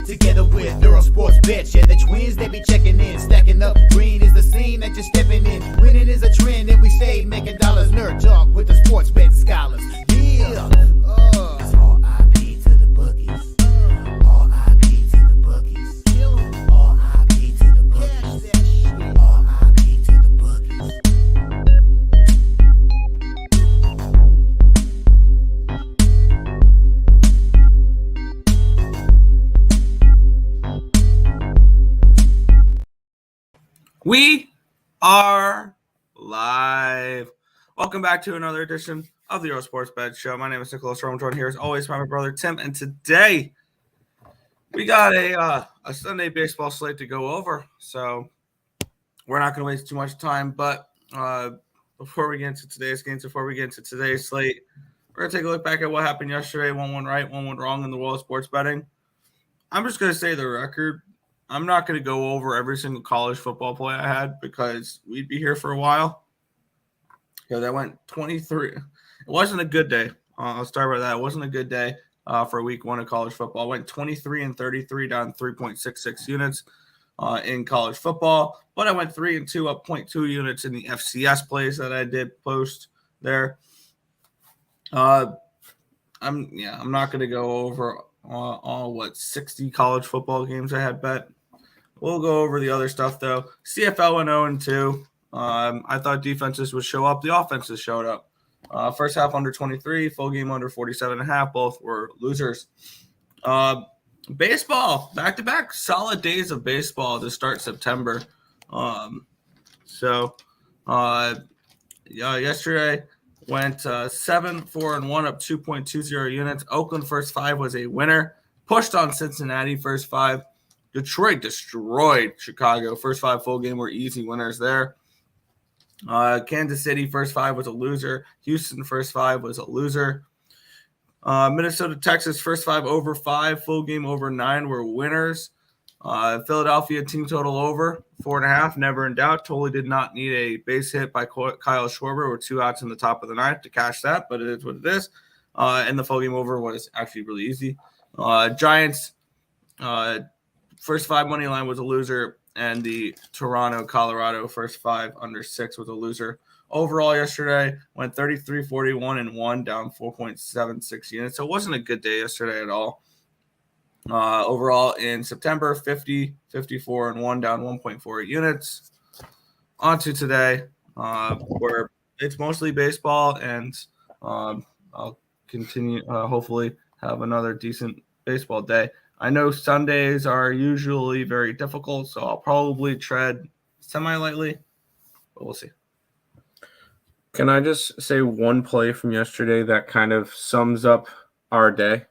Together with Earle Sports Bets, yeah, the twins, they be checking in, stacking up. Green is the scene that you're stepping in. Winning is a trend, and we stay making dollars. Nerd talk with the sports bet scholars. Yeah, it's R.I.P. to the bookies. R.I.P. to the bookies. R.I.P. to the bookies. R.I.P. to the bookies. We are live. Welcome back to another edition of the Earle Sports Bet Show. My name is Nicholas. I'm joined here as always by my brother Tim, and today we got a Sunday baseball slate to go over. So we're not going to waste too much time. But before we get into today's games, before we get into today's slate, we're going to take a look back at what happened yesterday. One went right, one went wrong in the world of sports betting. I'm just going to say the record. I'm not going to go over every single college football play I had because we'd be here for a while. Yeah, that went 23. It wasn't a good day. I'll start with that. It wasn't a good day for week one of college football. I went 23-33 down 3.66 units in college football, but I went 3-2 up 0.2 units in the FCS plays that I did post there. I'm not going to go over all 60 college football games I had bet. We'll go over the other stuff, though. CFL went 0-2. I thought defenses would show up. The offenses showed up. First half under 23, full game under 47.5. Both were losers. Baseball, back-to-back solid days of baseball to start September. Yesterday went 7-4-1 up 2.20 units. Oakland first five was a winner. Pushed on Cincinnati first five. Detroit destroyed Chicago. First five full game were easy winners there. Kansas City first five was a loser. Houston first five was a loser. Minnesota, Texas first five over 5, full game over 9 were winners. Philadelphia team total over 4.5, never in doubt. Totally did not need a base hit by Kyle Schwarber with 2 outs in the top of the ninth to cash that, but it is what it is. And the full game over was actually really easy. Giants first five money line was a loser, and the Toronto, Colorado first five under 6 was a loser. Overall yesterday went 33-41-1 down 4.76 units. So it wasn't a good day yesterday at all. Overall in September, 50-54-1 down 1.48 units. On to today, where it's mostly baseball, and I'll continue, hopefully have another decent baseball day. I know Sundays are usually very difficult, so I'll probably tread semi-lightly, but we'll see. Can I just say one play from yesterday that kind of sums up our day?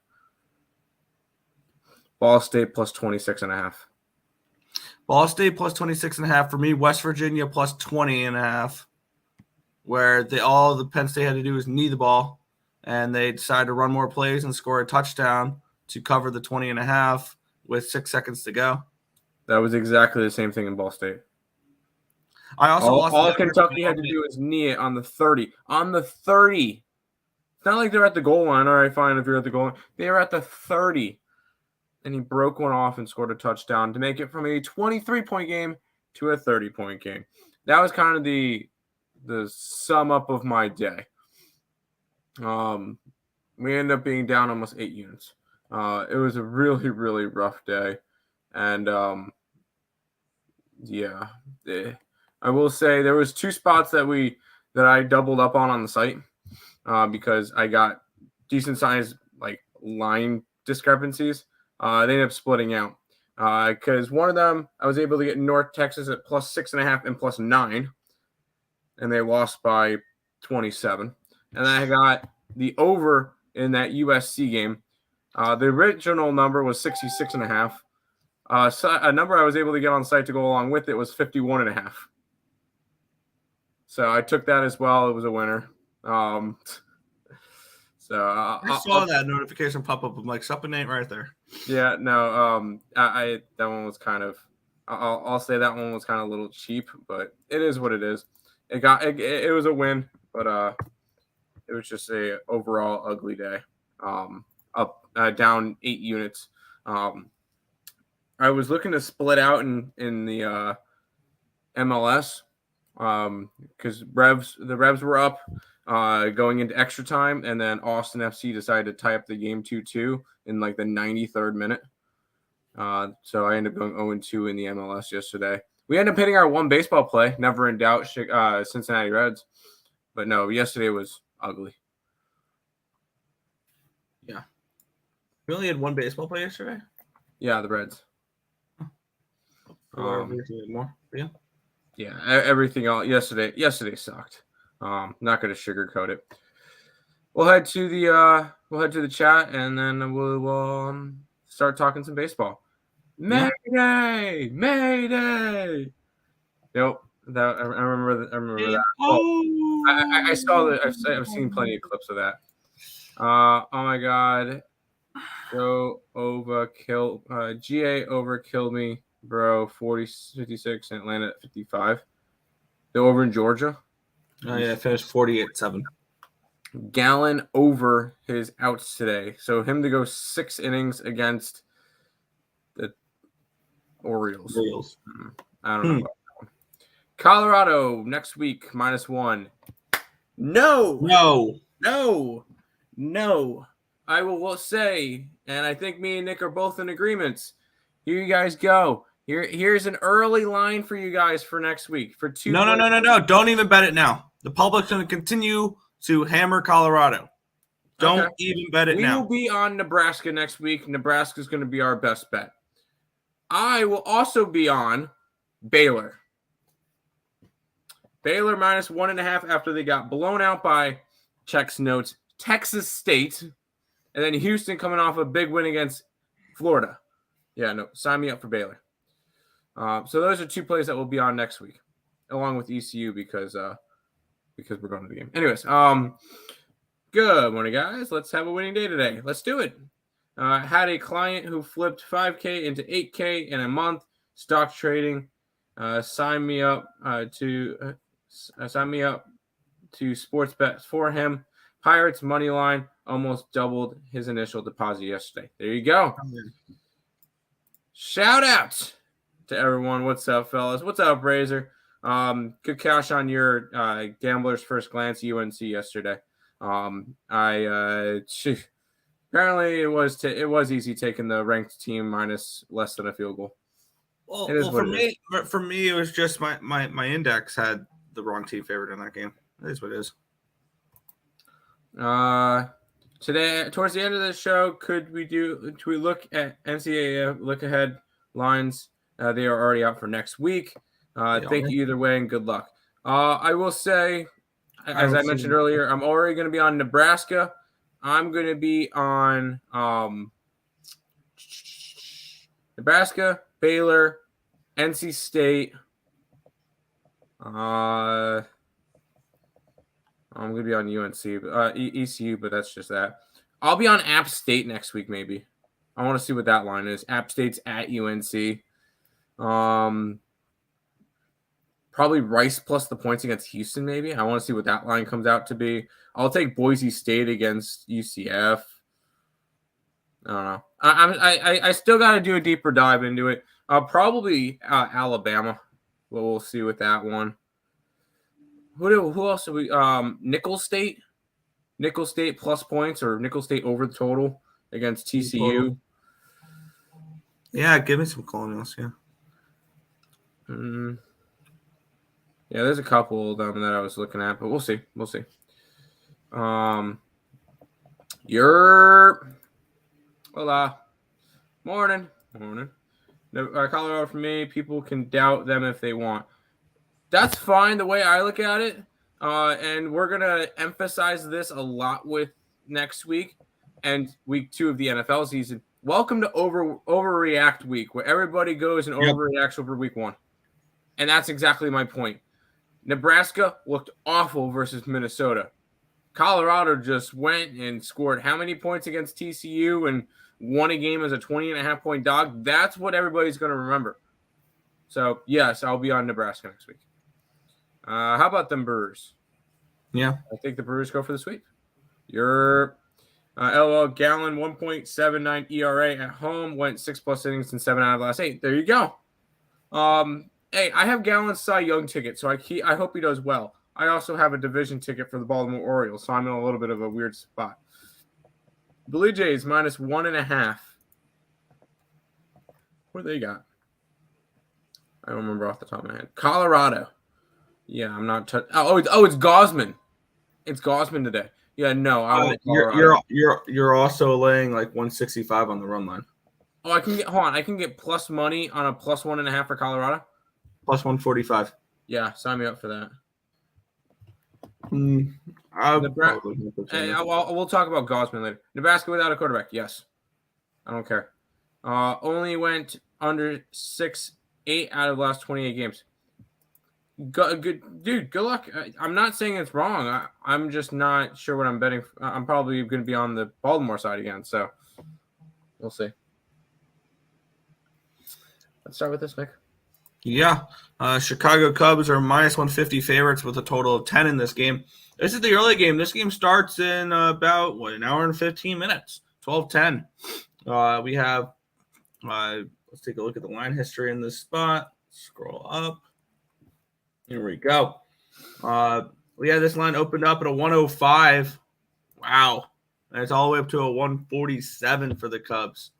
Ball State plus 26.5. Ball State plus 26.5 for me. West Virginia plus 20.5, where all the Penn State had to do was knee the ball, and they decided to run more plays and score a touchdown to cover the 20.5 with 6 seconds to go. That was exactly the same thing in Ball State. I also all Kentucky had to do is knee it on the 30. On the 30. It's not like they're at the goal line. All right, fine if you're at the goal line. They were at the 30. And he broke one off and scored a touchdown to make it from a 23-point game to a 30-point game. That was kind of the sum up of my day. We ended up being down almost 8 units. It was a really, really rough day. And, I will say there was 2 spots that I doubled up on the site because I got decent sized line discrepancies. They ended up splitting out because one of them I was able to get North Texas at plus 6.5 and plus 9, and they lost by 27. And then I got the over in that USC game. The original number was 66.5. So a number I was able to get on site to go along with it was 51.5. So I took that as well. It was a winner. I saw that notification pop up. I'm like, something ain't right there. Yeah, no. That one was kind of. I'll say that one was kind of a little cheap, but it is what it is. It was a win, but it was just a overall ugly day. Down 8 units. I was looking to split out in the MLS because the Revs were up going into extra time, and then Austin FC decided to tie up the game 2-2 in like the 93rd minute. So I ended up going 0-2 in the MLS yesterday. We ended up hitting our one baseball play, never in doubt, Cincinnati Reds. But no, yesterday was ugly. Yeah. We only had one baseball play yesterday? Yeah, the Reds. More? Yeah. Yeah, everything else yesterday sucked. Not going to sugarcoat it. We'll head to the chat, and then we'll start talking some baseball. Mayday! Mayday! Nope. I remember that. Oh, I saw that. I've seen plenty of clips of that. Oh my God. Joe overkill. GA overkilled me, bro. 56 and Atlanta at 55. They're over in Georgia. Oh yeah, finished 48-7. Gallon over his outs today. So him to go 6 innings against the Orioles. I don't know about that one. Colorado next week -1. No. I will say, and I think me and Nick are both in agreement. Here you guys go. Here's an early line for you guys for next week. For 2. No. Don't even bet it now. The public's going to continue to hammer Colorado. Don't even bet it now. We will be on Nebraska next week. Nebraska's going to be our best bet. I will also be on Baylor. Baylor -1.5 after they got blown out by, checks notes, Texas State. And then Houston coming off a big win against Florida. Yeah, no, sign me up for Baylor. So those are 2 plays that will be on next week, along with ECU because we're going to the game. Anyways, good morning, guys. Let's have a winning day today. Let's do it. Had a client who flipped 5K into 8K in a month. Stock trading. Sign me up to sports bets for him. Pirates money line almost doubled his initial deposit yesterday. There you go. Shout out to everyone. What's up, fellas? What's up, Razor? Good cash on your Gambler's First Glance UNC yesterday. Apparently it was easy taking the ranked team minus less than a field goal. Well, for me, it was just my index had the wrong team favored in that game. That is what it is. Today, towards the end of the show, could we look at NCAA look ahead lines? They are already out for next week. Thank you either way and good luck. I will say, as I mentioned earlier, I'm already going to be on Nebraska. I'm going to be on Nebraska, Baylor, NC State. I'm going to be on UNC, ECU, but that's just that. I'll be on App State next week, maybe. I want to see what that line is. App State's at UNC. Probably Rice plus the points against Houston, maybe. I want to see what that line comes out to be. I'll take Boise State against UCF. I don't know. I still got to do a deeper dive into it. Probably Alabama. We'll see with that one. Who else do we? Nicholls State plus points or Nicholls State over the total against TCU. Yeah, give me some Colonials. Yeah. Yeah, there's a couple of them that I was looking at, but we'll see. Morning. Colorado for me. People can doubt them if they want. That's fine the way I look at it. And we're going to emphasize this a lot with next week and week 2 of the NFL season. Welcome to overreact week, where everybody goes and overreacts over week 1. And that's exactly my point. Nebraska looked awful versus Minnesota. Colorado just went and scored how many points against TCU and won a game as a 20.5-point dog? That's what everybody's going to remember. So, yes, I'll be on Nebraska next week. How about them Brewers? Yeah. I think the Brewers go for the sweep. LOL Gallon 1.79 ERA at home, went 6+ innings and 7 out of the last 8. There you go. Hey, I have Gallen's Cy Young ticket, so I hope he does well. I also have a division ticket for the Baltimore Orioles, so I'm in a little bit of a weird spot. Blue Jays -1.5. What do they got? I don't remember off the top of my head. Colorado. Yeah, I'm not. It's Gosman. It's Gosman today. Yeah, no, I want Colorado. You're also laying like 165 on the run line. Oh, I can get plus money on a +1.5 for Colorado. Plus 145. Yeah, sign me up for that. We'll talk about Gosman later. Nebraska without a quarterback. Yes, I don't care. Only went under 8 out of the last 28 games. Good luck. I'm not saying it's wrong. I'm just not sure what I'm betting. I'm probably going to be on the Baltimore side again, so we'll see. Let's start with this, Nick. Yeah. Chicago Cubs are -150 favorites with a total of 10 in this game. This is the early game. This game starts in about, an hour and 15 minutes, 12:10. We have, let's take a look at the line history in this spot. Scroll up. Here we go. We had this line opened up at a 105. Wow. And it's all the way up to a 147 for the Cubs.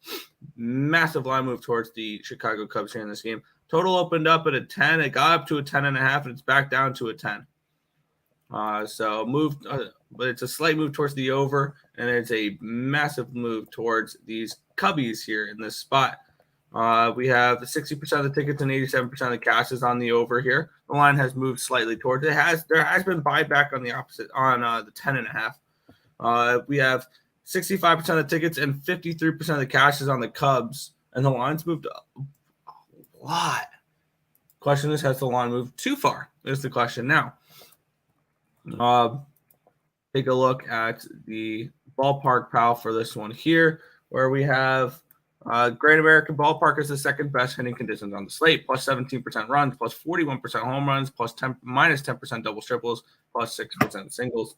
Massive line move towards the Chicago Cubs here in this game. Total opened up at a 10. It got up to a 10.5, and it's back down to a 10. So moved, but it's a slight move towards the over, and it's a massive move towards these Cubbies here in this spot. We have 60% of the tickets and 87% of the cash is on the over here. The line has moved slightly towards it. There has been buyback on the opposite on the 10.5. We have 65% of the tickets and 53% of the cash is on the Cubs, and the line's moved up a lot. Question is, has the line moved too far? Is the question now. Take a look at the ballpark pal for this one here, where we have Great American Ballpark is the second best hitting conditions on the slate, plus 17% runs, plus 41% home runs, minus 10% doubles triples, plus 6% singles.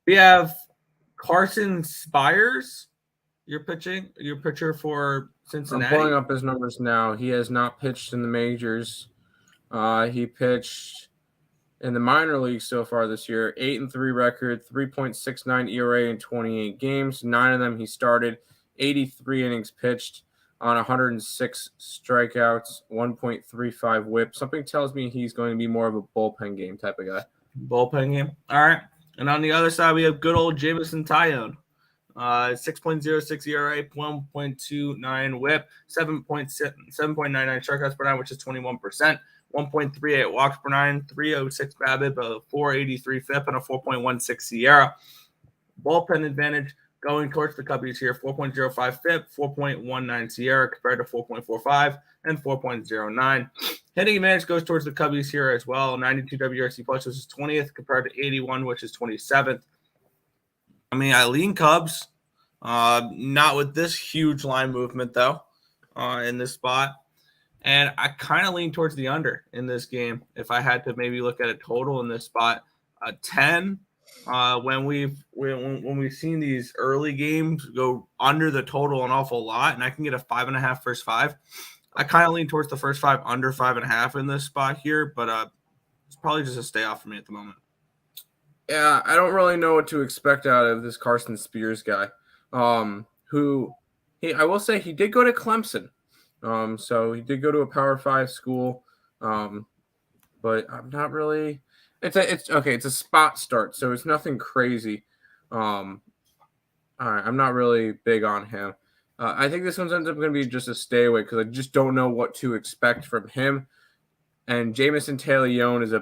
We have Carson Spires, your pitcher for Cincinnati. I'm pulling up his numbers now. He has not pitched in the majors. He pitched in the minor leagues so far this year. 8-3 record, 3.69 ERA in 28 games. 9 of them he started. 83 innings pitched on 106 strikeouts, 1.35 whip. Something tells me he's going to be more of a bullpen game type of guy. Bullpen game. All right. And on the other side, we have good old Jameson Taillon. 6.06 ERA, 1.29 whip, 7.99 strikeouts per nine, which is 21%, 1.38 walks per nine, 306 BABIP, a 483 FIP, and a 4.16 SIERA. Bullpen advantage going towards the Cubbies here, 4.05 FIP, 4.19 SIERA compared to 4.45 and 4.09. Hitting advantage goes towards the Cubbies here as well. 92 WRC plus, which is 20th compared to 81, which is 27th. I mean, I lean Cubs, not with this huge line movement though, in this spot. And I kind of lean towards the under in this game. If I had to maybe look at a total in this spot, 10. When we've seen these early games go under the total an awful lot, and I can get a 5.5 first 5. I kind of lean towards the first 5 under 5.5 in this spot here, but it's probably just a stay off for me at the moment. Yeah, I don't really know what to expect out of this Carson Spears guy. I will say he did go to Clemson. So he did go to a Power 5 school. But I'm not really. It's a spot start, so it's nothing crazy. All right, I'm not really big on him. I think this one's ends up going to be just a stay away because I just don't know what to expect from him. And Jameson Taillon is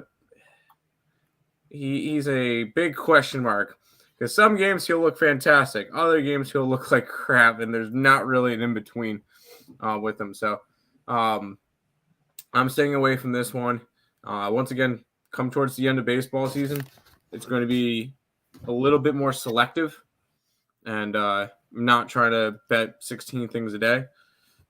he's a big question mark because some games he'll look fantastic, other games he'll look like crap, and there's not really an in between with him. So I'm staying away from this one. Once again, come towards the end of baseball season, it's going to be a little bit more selective, and not trying to bet 16 things a day.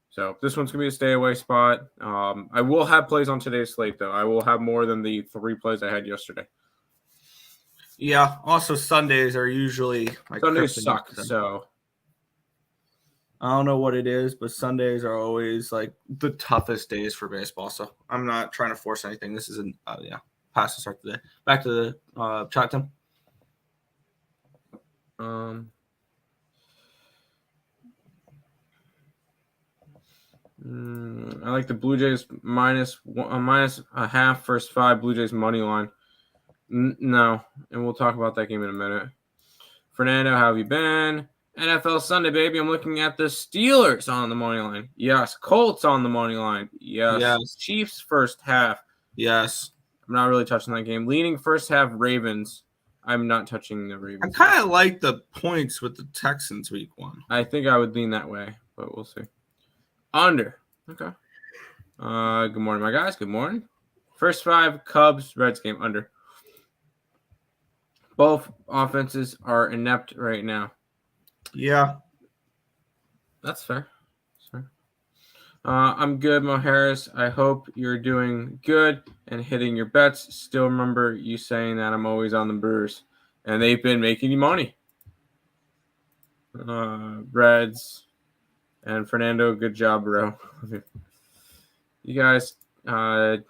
So this one's going to be a stay away spot. I will have plays on today's slate, though. I will have more than the 3 plays I had yesterday. Yeah. Also, Sundays are usually like Sundays kryptonite suck. to them. So I don't know what it is, but Sundays are always like the toughest days for baseball. So I'm not trying to force anything. This isn't, pass to start the day. Back to the chat, Tim. I like the Blue Jays minus a half first 5 Blue Jays money line. No, and we'll talk about that game in a minute. Fernando, how have you been? NFL Sunday, baby. I'm looking at the Steelers on the money line. Yes. Colts on the money line. Yes. Chiefs first half. Yes. I'm not really touching that game. Leaning first half Ravens. I'm not touching the Ravens. I kind of like the points with the Texans week 1. I think I would lean that way, but we'll see. Under. Okay. Good morning, my guys. Good morning. First 5 Cubs Reds game under. Both offenses are inept right now. Yeah. That's fair. I'm good, Mo Harris. I hope you're doing good and hitting your bets. Still remember you saying that I'm always on the Brewers, and they've been making you money. Reds and Fernando, good job, bro. You guys go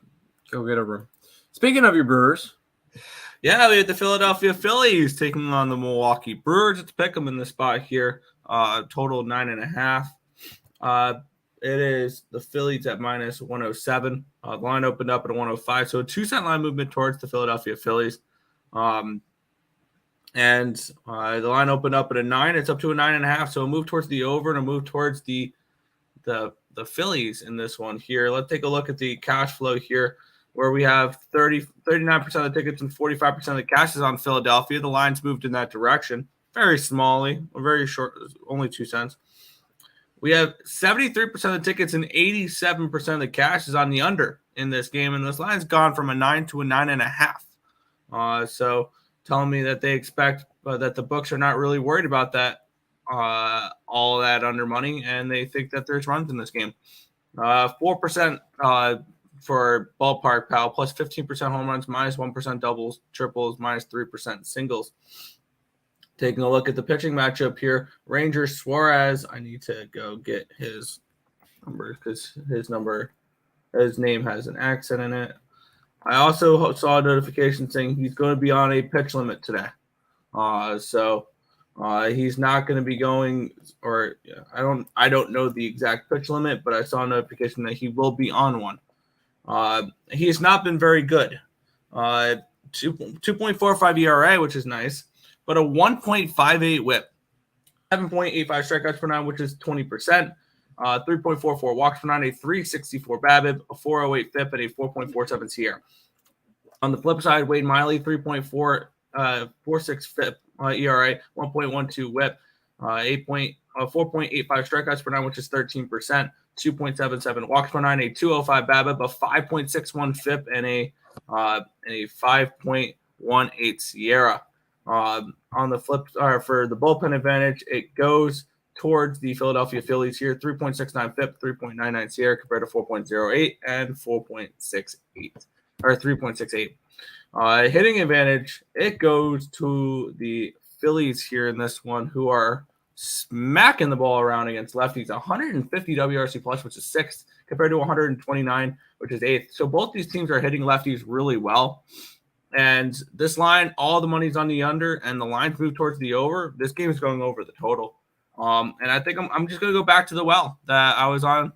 get a room. Speaking of your Brewers. Yeah, we had the Philadelphia Phillies taking on the Milwaukee Brewers. Let's pick them in the spot here. Total 9.5. It is the Phillies at minus 107. The line opened up at a 105. So a 2-cent line movement towards the Philadelphia Phillies. And the line opened up at a 9. It's up to a 9.5. So a move towards the over and a move towards the Phillies in this one here. Let's take a look at the cash flow here, where we have 39% of the tickets and 45% of the cash is on Philadelphia. The line's moved in that direction. Very smallly, very short, only 2 cents. We have 73% of the tickets and 87% of the cash is on the under in this game. And this line's gone from a 9 to a 9.5. So telling me that they expect that the books are not really worried about that, all that under money. And they think that there's runs in this game. 4% for ballpark pal, plus 15% home runs, minus 1% doubles, triples, minus 3% singles. Taking a look at the pitching matchup here, Rangers Suarez. I need to go get his number because his name has an accent in it. I also saw a notification saying he's going to be on a pitch limit today. So he's not going to be going, or I don't know the exact pitch limit, but I saw a notification that he will be on one. He has not been very good. 2.45 ERA, which is nice, but a 1.58 WHIP, 7.85 strikeouts per 9, which is 20%. 3.44 walks per 9, a 3.64 BABIP, a 4.08 FIP, and a 4.47 SIERA. On the flip side, Wade Miley, 3.46 FIP, ERA, 1.12 WHIP, 4.85 strikeouts per 9, which is 13%. 2.77 walks per 9, a 205 BABIP, a 5.61 FIP, and a 5.18 SIERA. On the flip, for the bullpen advantage, it goes towards the Philadelphia Phillies here. 3.69 FIP, 3.99 SIERA compared to 4.08 and 4.68 or 3.68. Hitting advantage, it goes to the Phillies here in this one, who are smacking the ball around against lefties. 150 WRC plus, which is 6th, compared to 129, which is 8th. So both these teams are hitting lefties really well. And this line, all the money's on the under, and the line's moved towards the over. This game is going over the total. And I think I'm just going to go back to the well that I was on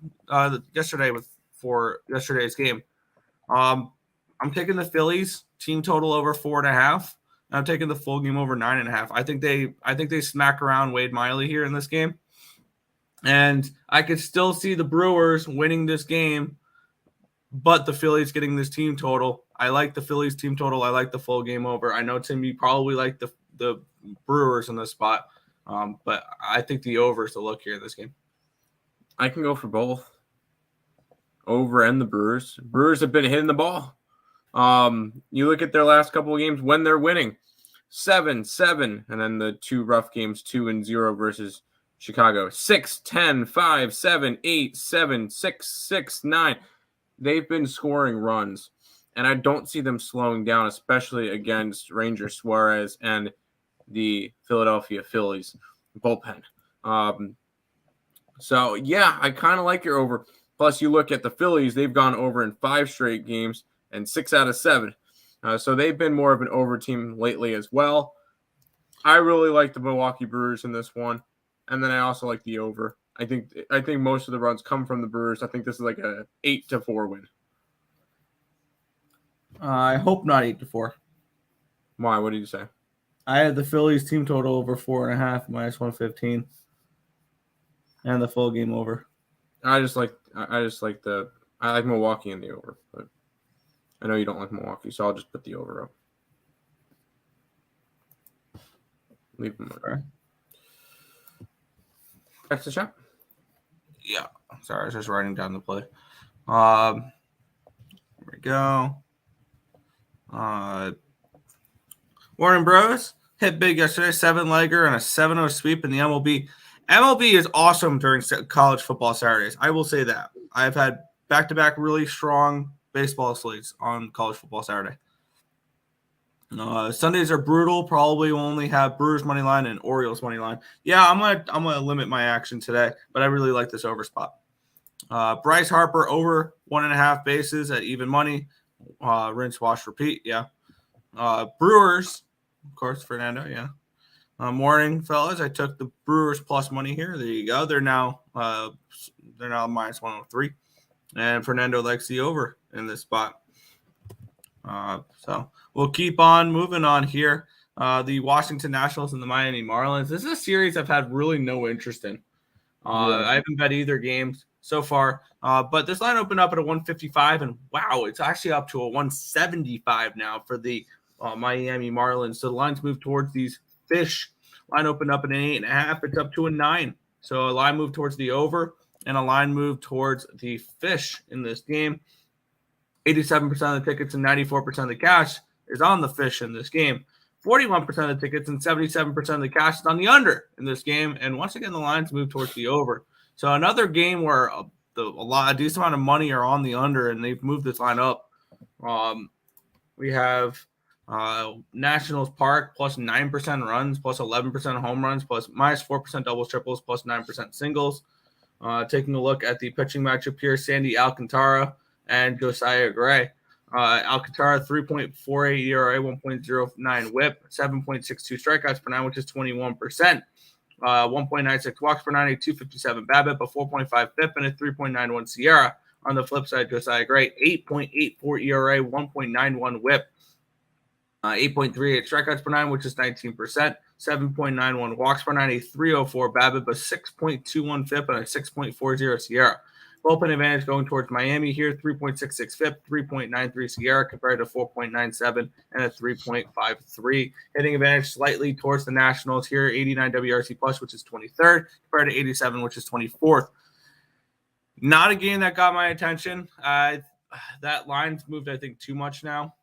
yesterday for yesterday's game. I'm taking the Phillies team total over 4.5. I'm taking the full game over 9.5. I think they smack around Wade Miley here in this game. And I could still see the Brewers winning this game, but the Phillies getting this team total. I like the Phillies team total. I like the full game over. I know, Tim, you probably like the Brewers in this spot, but I think the over is the look here in this game. I can go for both. Over and the Brewers. Brewers have been hitting the ball. You look at their last couple of games when they're winning. 7-7, and then the 2 rough games, 2-0 versus Chicago. 6-10, 5-7, 8-7, 6-6, 9. They've been scoring runs. And I don't see them slowing down, especially against Ranger Suarez and the Philadelphia Phillies bullpen. So, yeah, I kind of like your over. Plus, you look at the Phillies, they've gone over in 5 straight games and 6 out of 7. So they've been more of an over team lately as well. I really like the Milwaukee Brewers in this one. And then I also like the over. I think most of the runs come from the Brewers. I think this is like a 8-4 win. I hope not 8-4. Why? What did you say? I had the Phillies team total over 4.5 minus 115, and the full game over. I like Milwaukee in the over, but I know you don't like Milwaukee, so I'll just put the over up. Leave them there. That's the shot. Yeah. Sorry, I was just writing down the play. Here we go. Warren Bros hit big yesterday, 7-legger and a 7-0 sweep in the MLB. MLB is awesome during college football Saturdays. I will say that. I've had back-to-back really strong baseball slates on college football Saturday. Sundays are brutal. Probably will only have Brewers money line and Orioles money line. Yeah, I'm gonna limit my action today, but I really like this over spot. Bryce Harper over 1.5 bases at even money. Rinse, wash, repeat. Yeah. Brewers, of course, Fernando. Yeah. Morning, fellas. I took the Brewers plus money here. There you go. They're now minus 103, and Fernando likes the over in this spot. So we'll keep on moving on here. The Washington Nationals and the Miami Marlins. This is a series I've had really no interest in. I haven't bet either games so far, but this line opened up at a 155, and wow, it's actually up to a 175 now for the Miami Marlins. So the lines move towards these fish. Line opened up at an 8.5. It's up to a 9. So a line moved towards the over, and a line moved towards the fish in this game. 87% of the tickets and 94% of the cash is on the fish in this game. 41% of the tickets and 77% of the cash is on the under in this game. And once again, the lines move towards the over. So another game where a decent amount of money are on the under, and they've moved this line up. We have Nationals Park plus 9% runs, plus 11% home runs, plus minus 4% doubles, triples, plus 9% singles. Taking a look at the pitching matchup here, Sandy Alcantara and Josiah Gray. Alcantara, 3.48 ERA, 1.09 whip, 7.62 strikeouts per 9, which is 21%. 1.96 walks per 9, a 257 BABIP, a 4.5 FIP, and a 3.91 SIERA. On the flip side, Josiah Gray, 8.84 ERA, 1.91 whip, 8.38 strikeouts per 9, which is 19%. 7.91 walks per 9, a 304 BABIP, a 6.21 FIP, and a 6.40 SIERA. Bullpen advantage going towards Miami here, 3.66 FIP, 3.93 SIERA compared to 4.97 and a 3.53. Hitting advantage slightly towards the Nationals here, 89 WRC plus, which is 23rd, compared to 87, which is 24th. Not a game that got my attention. That line's moved, I think, too much now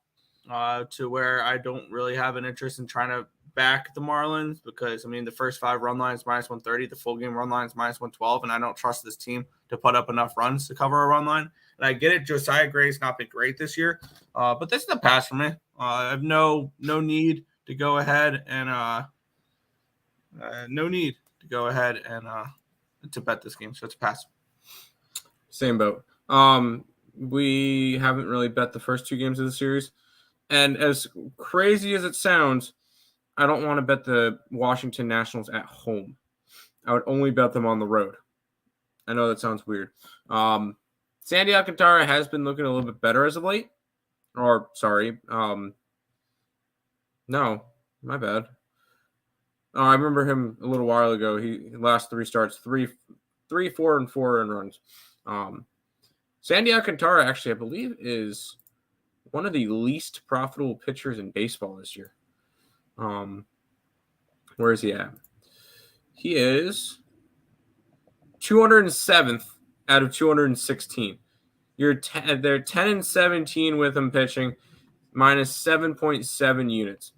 to where I don't really have an interest in trying to back the Marlins because, I mean, the first 5 run lines minus 130, the full game run lines minus 112, and I don't trust this team to put up enough runs to cover a run line. And I get it, Josiah Gray's not been great this year, but this is a pass for me. I have no need to go ahead and to bet this game, so it's a pass. Same boat. We haven't really bet the first 2 games of the series, and as crazy as it sounds, I don't want to bet the Washington Nationals at home. I would only bet them on the road. I know that sounds weird. Sandy Alcantara has been looking a little bit better as of late. No, my bad. I remember him a little while ago. He last 3 starts, 3, 4, and 4 in runs. Sandy Alcantara actually, I believe, is one of the least profitable pitchers in baseball this year. Where is he at? He is 207th out of 216. They're 10-17 with him pitching, minus 7.7 units.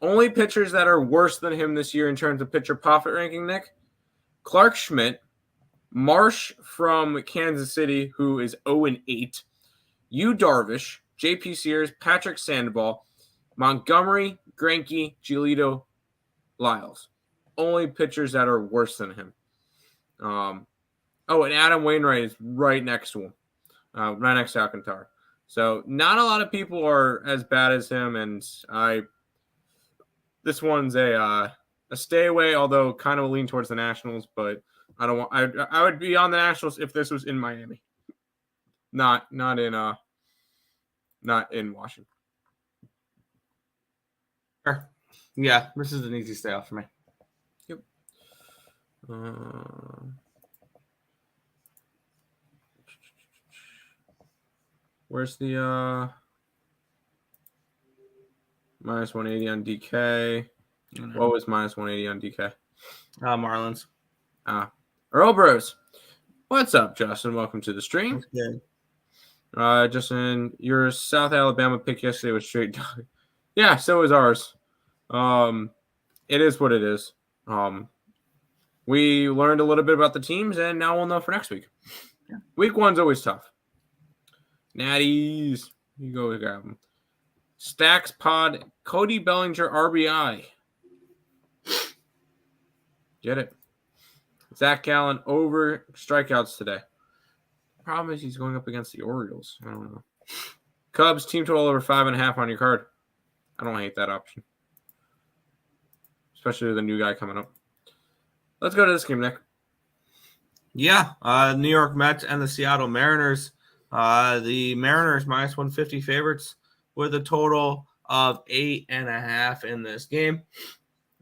Only pitchers that are worse than him this year in terms of pitcher profit ranking, Nick: Clark Schmidt, Marsh from Kansas City, who is 0-8, Yu Darvish, J.P. Sears, Patrick Sandoval, Montgomery, Greinke, Giolito, Lyles. Only pitchers that are worse than him. And Adam Wainwright is right next to him, right next to Alcantara. So not a lot of people are as bad as him, and this one's a stay away. Although kind of lean towards the Nationals, but I don't want. I would be on the Nationals if this was in Miami, not in Washington. Sure. Yeah, this is an easy stay off for me. Yep. Where's the minus 180 on DK? What was minus 180 on DK? Marlins. Earle Bros. What's up, Justin? Welcome to the stream. Good. Justin, your South Alabama pick yesterday was straight dog. Yeah, so was ours. It is what it is. We learned a little bit about the teams, and now we'll know for next week. Yeah. Week 1's always tough. Natties, you go grab them. Stacks Pod, Cody Bellinger RBI. Get it. Zach Gallen over strikeouts today. Problem is he's going up against the Orioles. I don't know. Cubs team total over 5.5 on your card. I don't hate that option, especially with a new guy coming up. Let's go to this game, Nick. Yeah, New York Mets and the Seattle Mariners. The Mariners minus 150 favorites with a total of 8.5 in this game.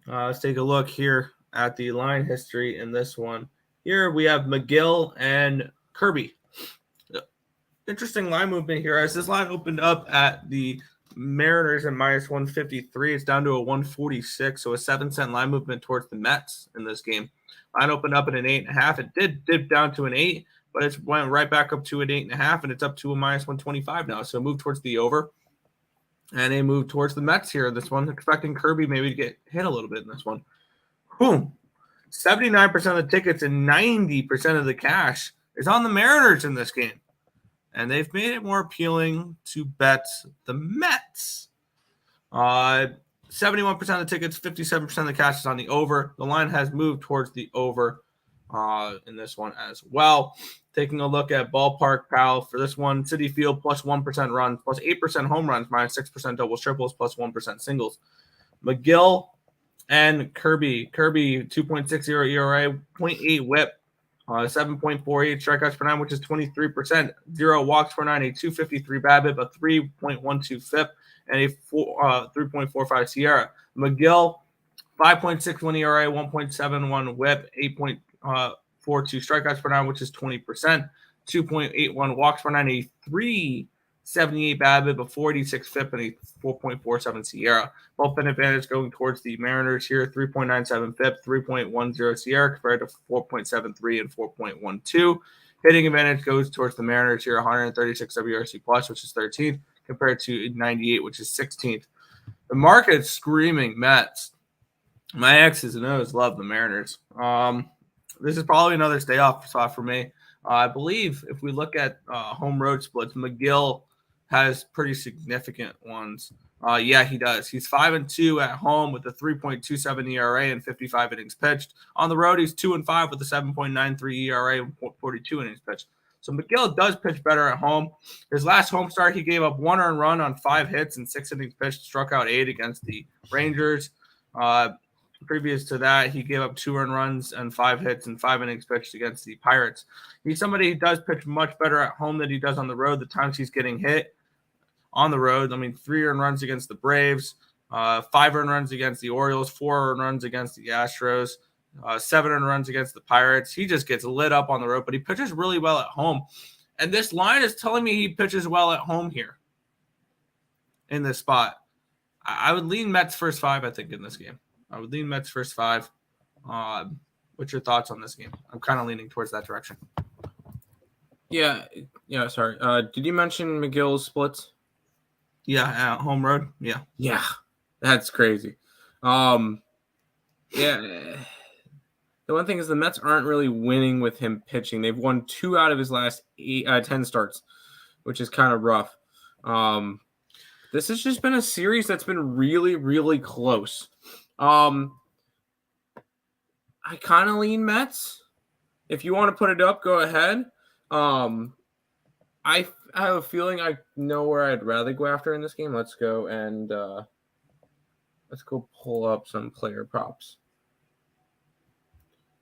Let's take a look here at the line history in this one. Here we have McGill and Kirby. Interesting line movement here. As this line opened up at the Mariners at minus 153, it's down to a 146, so a 7-cent line movement towards the Mets in this game. Line opened up at an 8.5. It did dip down to an 8, but it went right back up to an 8.5, and it's up to a minus 125 now. So move towards the over, and a move towards the Mets here. This one, expecting Kirby maybe to get hit a little bit in this one. Boom. 79% of the tickets and 90% of the cash is on the Mariners in this game. And they've made it more appealing to bet the Mets. 71% of the tickets, 57% of the cash is on the over. The line has moved towards the over in this one as well. Taking a look at Ballpark Pal for this one, Citi Field plus 1% runs, plus 8% home runs, minus 6% doubles, triples, plus 1% singles. McGill and Kirby 2.60 ERA, 0.8 whip. 7.48 strikeouts per 9, which is 23%. 0 walks per 9, a 253 BABIP, a 3.12 FIP, and a 3.45 Sierra. McGill, 5.61 ERA, 1.71 whip, 8.42 strikeouts per 9, which is 20%. 2.81 walks per 9, a 378 BABIP, a 46 FIP, and a 4.47 Sierra. Bullpen advantage going towards the Mariners here, 3.97 FIP, 3.10 Sierra compared to 4.73 and 4.12. Hitting advantage goes towards the Mariners here, 136 WRC plus, which is 13th, compared to 98, which is 16th. The market's screaming Mets. My X's and O's love the Mariners. This is probably another stay off spot for me. I believe if we look at home road splits, McGill has pretty significant ones. Yeah, he does. He's 5-2 at home with a 3.27 ERA and 55 innings pitched. On the road, he's 2-5 with a 7.93 ERA and 42 innings pitched. So McGill does pitch better at home. His last home start, he gave up 1 earned run on 5 hits and 6 innings pitched, struck out 8 against the Rangers. Previous to that, he gave up 2 earned runs and 5 hits and 5 innings pitched against the Pirates. He's somebody who does pitch much better at home than he does on the road. The times he's getting hit on the road, 3 earned runs against the Braves, 5 earned runs against the Orioles, 4 earned runs against the Astros, 7 earned runs against the Pirates. He just gets lit up on the road, but he pitches really well at home. And this line is telling me he pitches well at home here in this spot. I would lean Mets first 5, I think, in this game. I would lean Mets first 5. What's your thoughts on this game? I'm kind of leaning towards that direction. Yeah, sorry. Did you mention McGill's splits? Yeah, at home road. Yeah, that's crazy. Yeah. The one thing is the Mets aren't really winning with him pitching. They've won 2 out of his last 10 starts, which is kind of rough. This has just been a series that's been really, really close. I kind of lean Mets. If you want to put it up, go ahead. I have a feeling I know where I'd rather go after in this game. Let's go and let's go pull up some player props,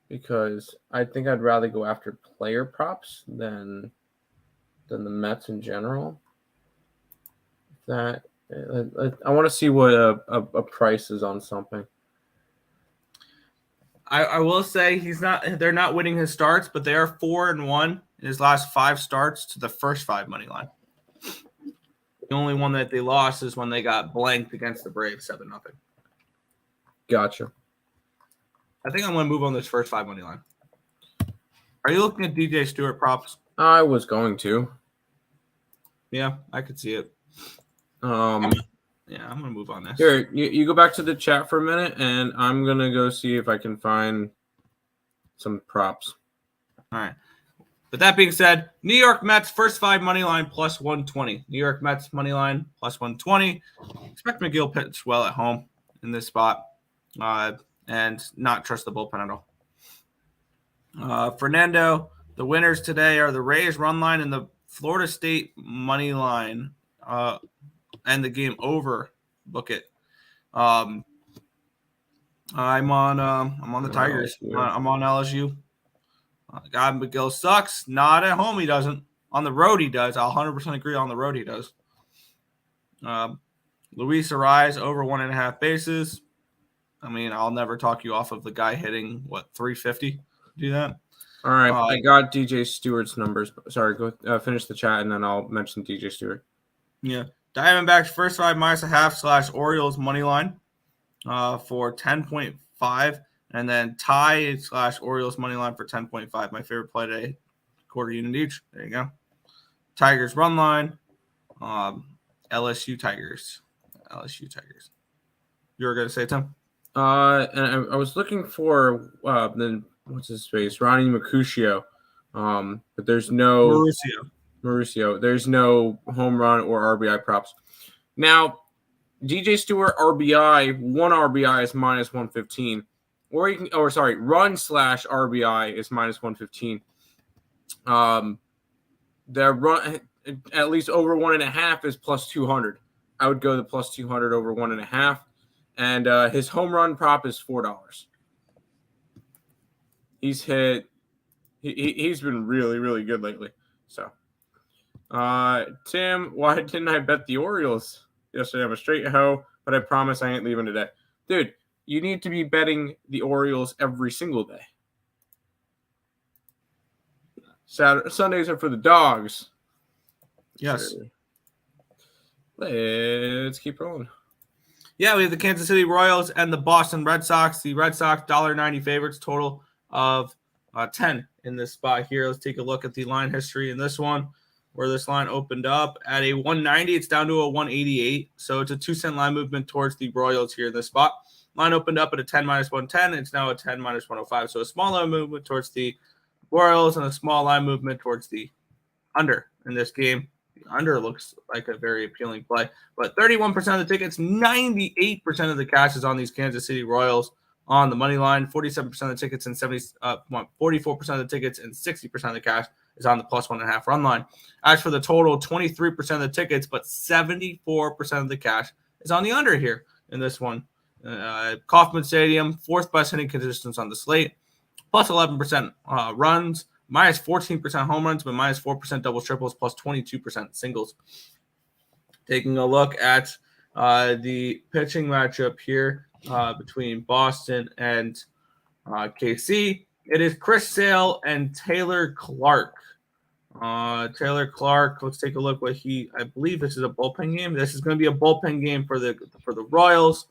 because I think I'd rather go after player props than the Mets in general. I want to see what a price is on something. I will say they're not winning his starts, but they are 4-1 in his last 5 starts to the first 5 money line. The only one that they lost is when they got blanked against the Braves 7-0. Gotcha. I think I'm going to move on this first 5 money line. Are you looking at DJ Stewart props? I was going to. Yeah, I could see it. I'm going to move on this. Here, you go back to the chat for a minute, and I'm going to go see if I can find some props. All right. With that being said, New York Mets first 5 money line plus 120. New York Mets money line plus 120. Expect McGill pitch well at home in this spot, and not trust the bullpen at all. Fernando, the winners today are the Rays run line and the Florida State money line, and the game over. Book it. I'm on the Tigers. I'm on LSU. God, McGill sucks. Not at home, he doesn't. On the road, he does. I'll 100% agree. On the road, he does. Luis Ariz over 1.5 bases. I mean, I'll never talk you off of the guy hitting 350. Do that. All right, I got DJ Stewart's numbers. Sorry, go finish the chat, and then I'll mention DJ Stewart. Yeah, Diamondbacks first 5 -0.5 / Orioles money line for 10.5, and then tie / Orioles money line for 10.5. My favorite play today, quarter unit each. There you go. Tigers run line, LSU Tigers. You were gonna say, Tim? And I was looking for what's his face, Ronnie Mercutio, but there's no Mauricio. There's no home run or RBI props. Now, DJ Stewart RBI, 1 RBI is -115, or you can, run / RBI is -115. The run at least over 1.5 is +200. I would go the +200 over 1.5. And his home run prop is $4. He's hit. He's been really, really good lately. So, Tim, why didn't I bet the Orioles yesterday? I'm a straight hoe, but I promise I ain't leaving today. Dude, you need to be betting the Orioles every single day. Sundays are for the dogs. Yes. Let's keep rolling. Yeah, we have the Kansas City Royals and the Boston Red Sox. The Red Sox $1.90 favorites, total of 10 in this spot here. Let's take a look at the line history in this one, where this line opened up at a 190. It's down to a 188. So it's a 2-cent line movement towards the Royals here in this spot. Line opened up at a 10 -110. It's now a 10 -105. So a small line movement towards the Royals and a small line movement towards the under in this game. The under looks like a very appealing play, but 31% of the tickets, 98% of the cash is on these Kansas City Royals on the money line. 47% of the tickets and 44% of the tickets and 60% of the cash is on the +1.5 run line. As for the total, 23% of the tickets, but 74% of the cash is on the under here in this one. Kauffman Stadium, 4th best hitting conditions on the slate, +11% runs. -14% home runs, but -4% doubles, triples, +22% singles. Taking a look at the pitching matchup here between Boston and KC, it is Chris Sale and Taylor Clark. Taylor Clark, let's take a look what I believe this is a bullpen game. This is going to be a bullpen game for the Royals.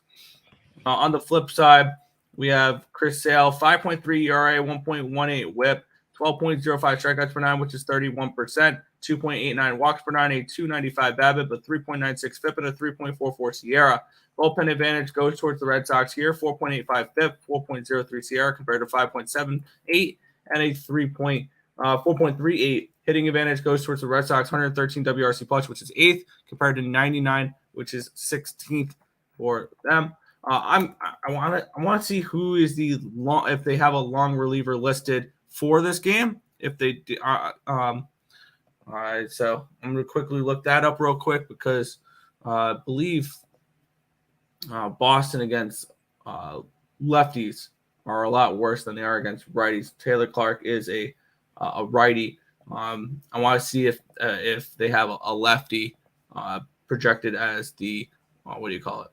On the flip side, we have Chris Sale, 5.3 ERA, 1.18 whip, 12.05 strikeouts per 9, which is 31%, 2.89 walks per 9, a 295 BABIP, a 3.96 FIP, and a 3.44 SIERA. Bullpen advantage goes towards the Red Sox here, 4.85 FIP, 4.03 SIERA compared to 5.78 and a 4.38 Hitting advantage goes towards the Red Sox, 113 WRC plus, which is 8th, compared to 99, which is 16th for them. I want to see who is the long, if they have a long reliever listed for this game. If they do, all right, so I'm going to quickly look that up real quick because I believe Boston against lefties are a lot worse than they are against righties. Taylor Clark is a righty. I want to see if they have a lefty projected as the what do you call it?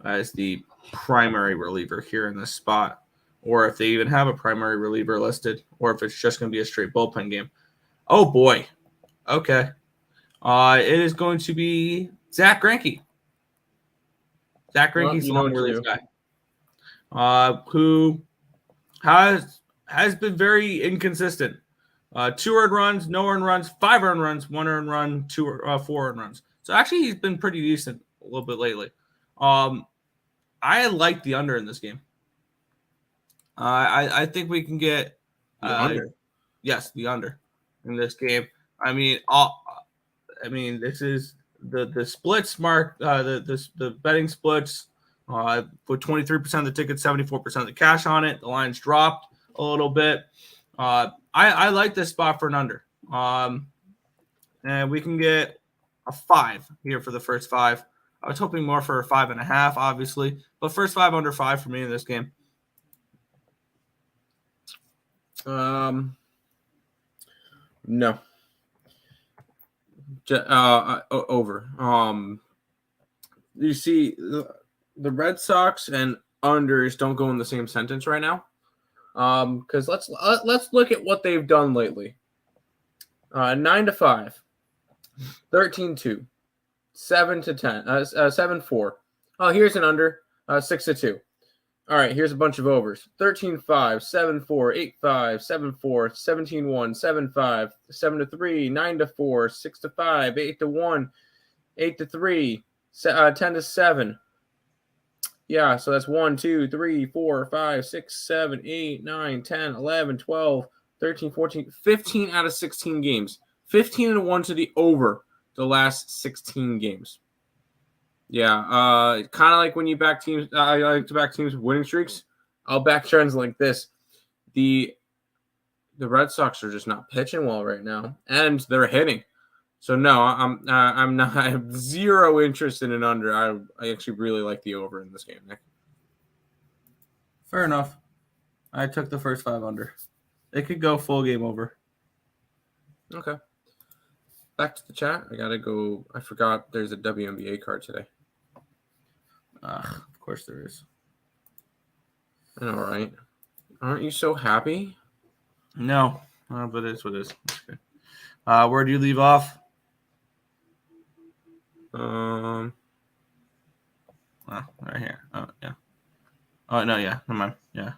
As the primary reliever here in this spot, or if they even have a primary reliever listed, or if it's just going to be a straight bullpen game. Oh boy. Okay. It is going to be Zach Greinke. Zach Greinke's the long relief guy, who has been very inconsistent. 2 earned runs, no earned runs, 5 earned runs, 1 earned run, 4 earned runs. So actually, he's been pretty decent a little bit lately. I like the under in this game. I think we can get the under. Yes, the under in this game. I mean, this is the splits mark. The betting splits. Put 23% of the tickets, 74% of the cash on it. The line's dropped a little bit. I like this spot for an under. And we can get a 5 here for the first 5. I was hoping more for a 5.5, obviously, but first 5 under 5 for me in this game. No. Over. You see, the Red Sox and unders don't go in the same sentence right now. Because let's look at what they've done lately. 9-5, 13-2. 7-10, 7-4. Oh, here's an under, 6-2. All right, here's a bunch of overs. 13-5, 7-4, 8-5, 7-4, 17-1, 7-5, 7-3, 9-4, 6-5, 8-1, 8-3, 10-7. Yeah, so that's 1, 2, 3, 4, 5, 6, 7, 8, 9, 10, 11, 12, 13, 14, 15 out of 16 games. 15-1 to the over the last 16 games. Yeah, kind of like when you back teams. I like to back teams with winning streaks. I'll back trends like this. The Red Sox are just not pitching well right now, and they're hitting. So no, I'm not. I have zero interest in an under. I actually really like the over in this game, Nick. Fair enough. I took the first 5 under. It could go full game over. Okay. Back to the chat. I gotta go. I forgot there's a WNBA card today. Of course there is. All right. Aren't you so happy? No, but it's what it is. Okay. Where do you leave off? Um. Oh, right here. Oh, yeah. Oh, no, yeah. Never mind. Yeah.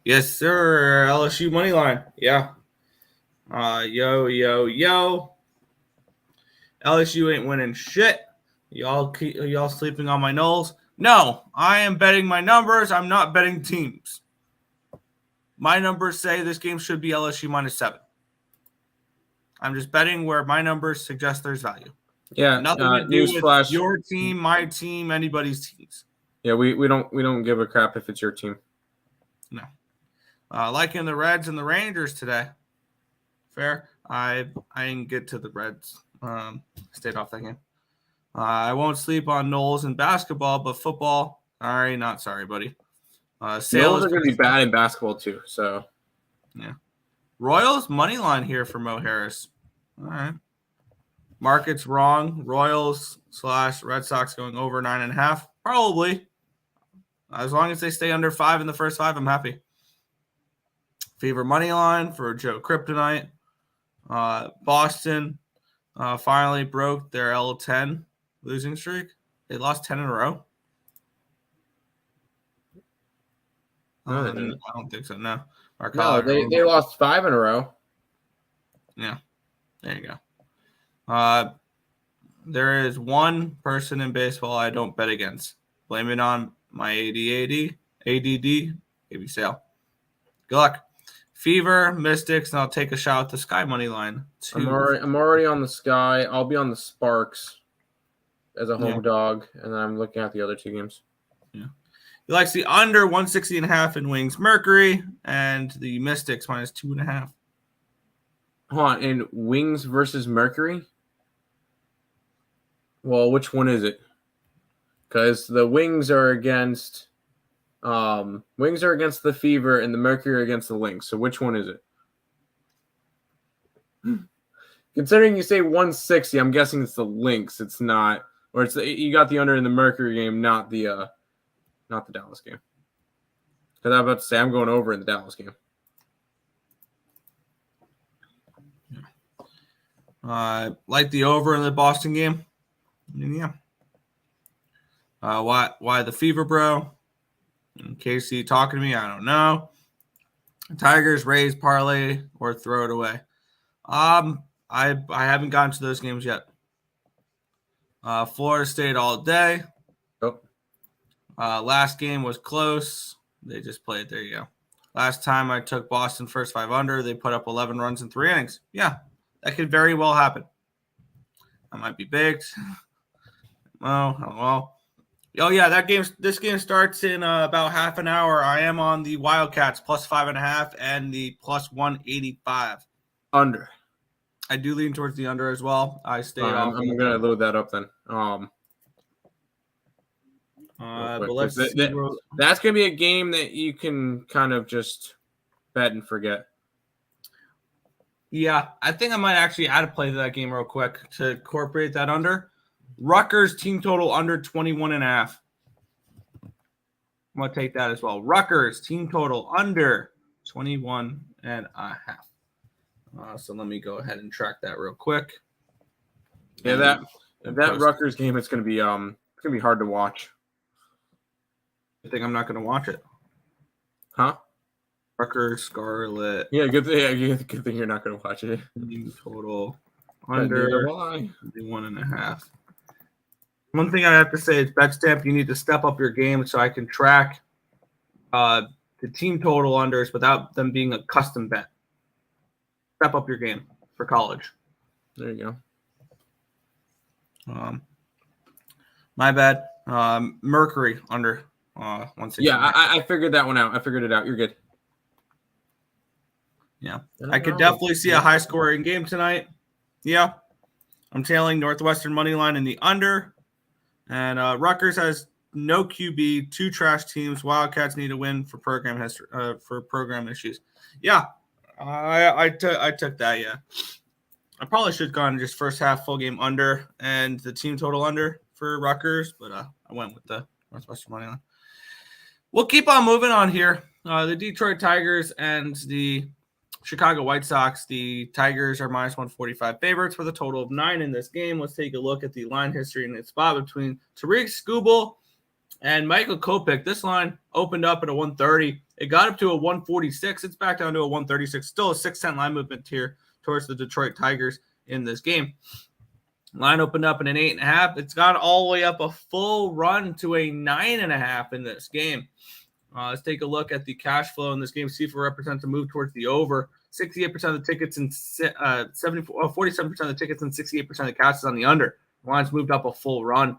Yes, sir. LSU money line. Yeah. Yo. LSU ain't winning shit. Y'all sleeping on my Knowles? No, I am betting my numbers. I'm not betting teams. My numbers say this game should be LSU -7. I'm just betting where my numbers suggest there's value. Yeah, nothing to do with flash. Your team, my team, anybody's teams. Yeah, we don't give a crap if it's your team. No. Like in the Reds and the Rangers today. Fair. I didn't get to the Reds. Stayed off that game. I won't sleep on Knowles in basketball, but football. Sorry, not sorry, buddy. Knowles are going to be bad in basketball too. So, yeah. Royals money line here for Mo Harris. All right. Market's wrong. Royals / Red Sox going over 9.5. Probably. As long as they stay under 5 in the first 5, I'm happy. Fever money line for Joe Kryptonite. Boston finally broke their L10 losing streak. They lost 10 in a row. No, I don't think so. No. No, they lost 5 in a row. Yeah. There you go. There is one person in baseball I don't bet against. Blame it on my ADD, AB sale. Good luck. Fever, Mystics, and I'll take a shot at the Sky money line. I'm already on the Sky. I'll be on the Sparks as a home dog, and then I'm looking at the other two games. Yeah. He likes the under 160.5 in Wings Mercury and the Mystics minus 2.5. Hold on, in Wings versus Mercury? Well, which one is it? Because the Wings are against the Fever and the Mercury are against the Lynx. So which one is it? Considering you say 160, I'm guessing it's the Lynx. It's not, or you got the under in the Mercury game, not the Dallas game. Because I'm about to say I'm going over in the Dallas game. Like the over in the Boston game. Yeah. Why the Fever, bro? In case you talking to me, I don't know. Tigers, Rays, parlay, or throw it away. I haven't gotten to those games yet. Florida State all day. Oh. Last game was close. They just played. There you go. Last time I took Boston first 5 under. They put up 11 runs in 3 innings. Yeah, that could very well happen. I might be baked. Well. Oh, yeah, this game starts in about half an hour. I am on the Wildcats plus 5.5 and the plus 185. Under. I do lean towards the under as well. I stayed off. I'm going to load that up then. But let's see. That's going to be a game that you can kind of just bet and forget. Yeah, I think I might actually add a play to that game real quick to incorporate that under. Rutgers team total under 21.5. I'm going to take that as well. Rutgers team total under 21.5. So let me go ahead and track that real quick. Yeah, that Rutgers game, it's going to be hard to watch. I think I'm not going to watch it. Huh? Rutgers Scarlet. Yeah, good thing you're not going to watch it. Team total under 21.5. One thing I have to say is BetStamp, you need to step up your game so I can track the team total unders without them being a custom bet. Step up your game for college. There you go. My bad. Mercury under 160. Yeah, I figured that one out. I figured it out. You're good. Yeah. I could definitely see a high-scoring game tonight. Yeah. I'm tailing Northwestern money line in the under. And Rutgers has no QB, 2 trash teams. Wildcats need to win for program history, for program issues. Yeah, I took that. Yeah, I probably should have gone just first half full game under and the team total under for Rutgers, but I went with the Northwestern money line. We'll keep on moving on here. The Detroit Tigers and the Chicago White Sox. The Tigers are minus 145 favorites with a total of 9 in this game. Let's take a look at the line history and the spot between Tariq Skubal and Michael Kopech. This line opened up at a 130. It got up to a 146. It's back down to a 136. Still a 6-cent line movement here towards the Detroit Tigers in this game. Line opened up in an 8.5. It's got all the way up a full run to a 9.5 in this game. Let's take a look at the cash flow in this game. See if it represents a move towards the over. 68% of the tickets and 47% of the tickets and 68% of the cashes on the under. The line's moved up a full run.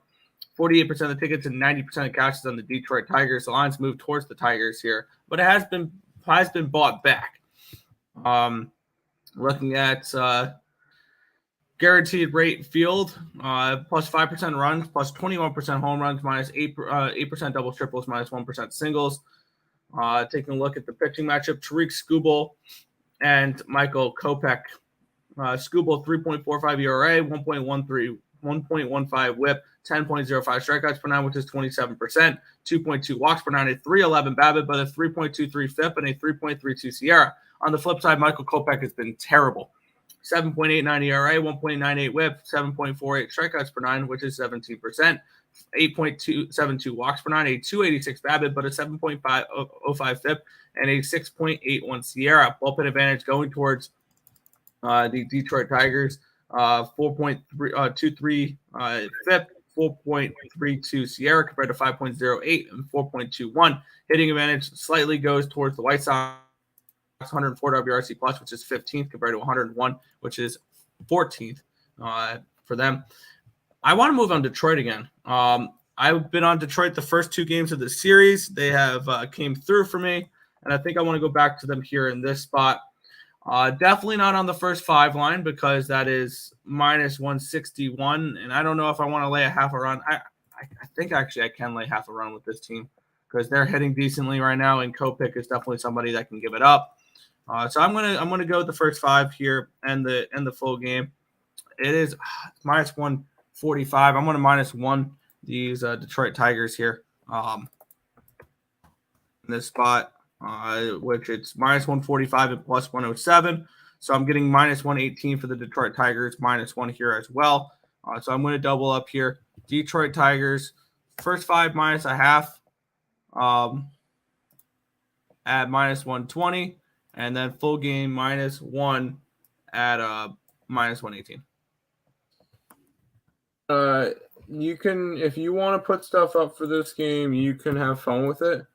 48% of the tickets and 90% of caches on the Detroit Tigers. The line's moved towards the Tigers here, but it has been bought back. Looking at guaranteed rate field, plus 5% runs, plus 21% home runs, minus 8% doubles, triples, minus 1% singles. Taking a look at the pitching matchup, Tariq Skubal and Michael Kopech. Skubal 3.45 ERA, 1.15 WHIP, 10.05 strikeouts per 9, which is 27%, 2.2 walks per 9, a 3.11 BABIP, but a 3.23 FIP and a 3.32 Sierra. On the flip side, Michael Kopech has been terrible. 7.89 ERA, 1.98 WHIP, 7.48 strikeouts per 9, which is 17%, 8.272 walks per 9, a 286 BABIP, but a 7.505 FIP and a 6.81 Sierra. Bullpen advantage going towards the Detroit Tigers. 4.23 FIP, 4.32 Sierra compared to 5.08 and 4.21. Hitting advantage slightly goes towards the White Sox 104 WRC plus, which is 15th compared to 101, which is 14th for them. I want to move on Detroit again. I've been on Detroit the first 2 games of the series. They have came through for me, and I think I want to go back to them here in this spot. Definitely not on the first 5 line because that is minus 161, and I don't know if I want to lay a half a run. I think actually I can lay half a run with this team because they're hitting decently right now, and Cappit is definitely somebody that can give it up. So I'm gonna go with the first 5 here and the full game. It is minus 145. I'm gonna minus 1 these Detroit Tigers here in this spot. Which it's minus 145 and plus 107. So I'm getting minus 118 for the Detroit Tigers, minus 1 here as well. So I'm going to double up here. Detroit Tigers, first 5 minus a half at minus 120. And then full game minus 1 at minus 118. You can, if you want to put stuff up for this game, you can have fun with it.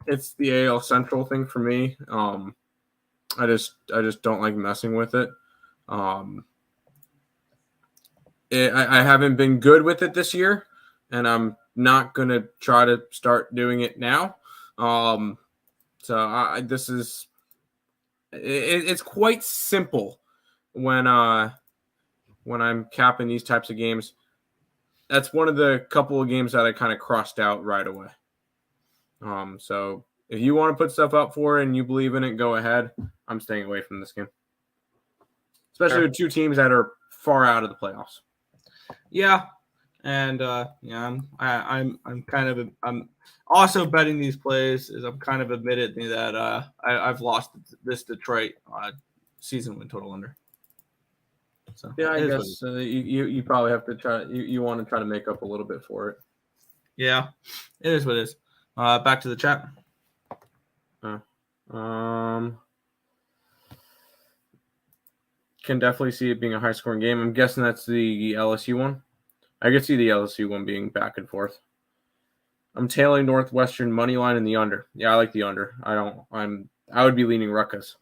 It's the AL Central thing for me. I just don't like messing with it. I haven't been good with it this year, and I'm not gonna try to start doing it now. This is it's quite simple when I'm capping these types of games. That's one of the couple of games that I kind of crossed out right away. So if you want to put stuff up for it and you believe in it, go ahead. I'm staying away from this game, especially with 2 teams that are far out of the playoffs. Yeah, and I'm also betting these plays. Is I'm kind of admitting that I've lost this Detroit season win total under. So yeah, I guess you probably have to try. You want to try to make up a little bit for it. Yeah, it is what it is. Back to the chat. Can definitely see it being a high-scoring game. I'm guessing that's the LSU one. I could see the LSU one being back and forth. I'm tailing Northwestern money line in the under. Yeah, I like the under. I would be leaning Rutgers.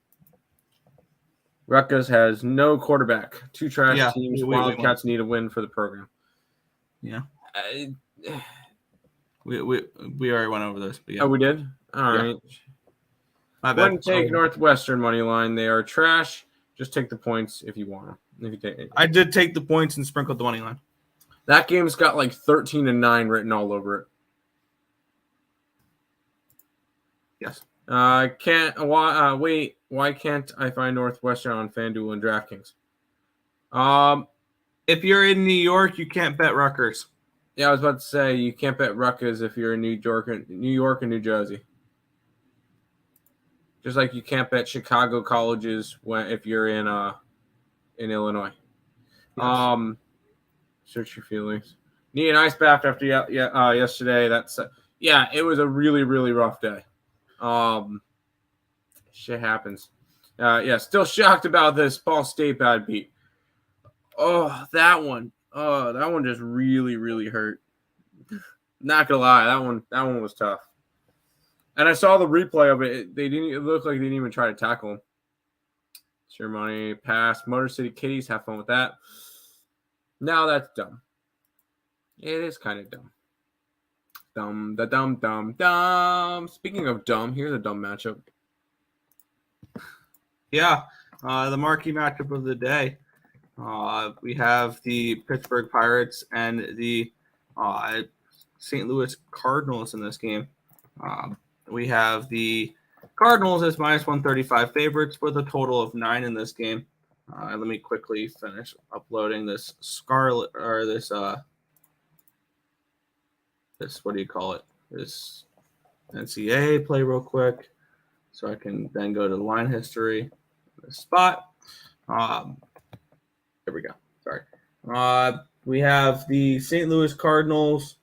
Rutgers has no quarterback. 2 trash teams. Wildcats need a win for the program. Yeah. We already went over this. But yeah. Oh, we did? All right. My bad. Wouldn't take Northwestern money line. They are trash. Just take the points if you want them. I did take the points and sprinkled the money line. That game's got like 13-9 written all over it. Yes. Why can't I find Northwestern on FanDuel and DraftKings? If you're in New York, you can't bet Rutgers. Yeah, I was about to say you can't bet Rutgers if you're in New York and New Jersey. Just like you can't bet Chicago colleges if you're in Illinois. Yes. Search your feelings. Need an ice bath after yesterday. It was a really, really rough day. Shit happens. Still shocked about this Ball State bad beat. Oh, that one just really, really hurt. Not gonna lie, that one was tough. And I saw the replay of it. It looked like they didn't even try to tackle him. It's your money. Pass. Motor City Kitties. Have fun with that. Now that's dumb. It is kind of dumb. Dumb. Speaking of dumb, here's a dumb matchup. Yeah, the marquee matchup of the day. We have the Pittsburgh Pirates and the St. Louis Cardinals in this game. We have the Cardinals as minus 135 favorites with a total of 9 in this game. Let me quickly finish uploading this this what do you call it? This NCAA play real quick, so I can then go to line history. This spot. There we go. Sorry. We have the St. Louis Cardinals.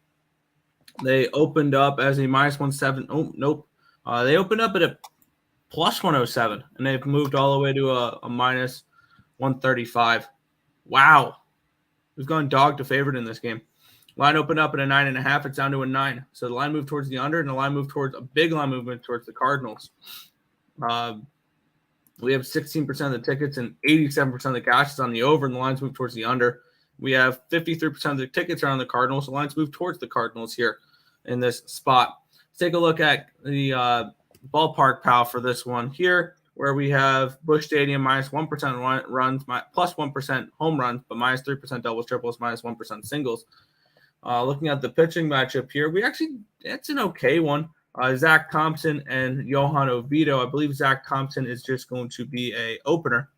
They opened up as a minus 170. Oh, nope. They opened up at a plus 107, and they've moved all the way to a minus 135. Wow. Who's going dog to favorite in this game? Line opened up at a 9.5. It's down to a 9. So the line moved towards the under, and the line moved towards a big line movement towards the Cardinals. We have 16% of the tickets and 87% of the cash is on the over, and the lines move towards the under. We have 53% of the tickets are on the Cardinals. The lines move towards the Cardinals here in this spot. Let's take a look at the ballpark pal for this one here, where we have Busch Stadium minus 1% runs, plus 1% home runs, but minus 3% doubles, triples, minus 1% singles. Looking at the pitching matchup here, it's an okay one. Zach Thompson and Johan Oviedo. I believe Zach Thompson is just going to be a opener.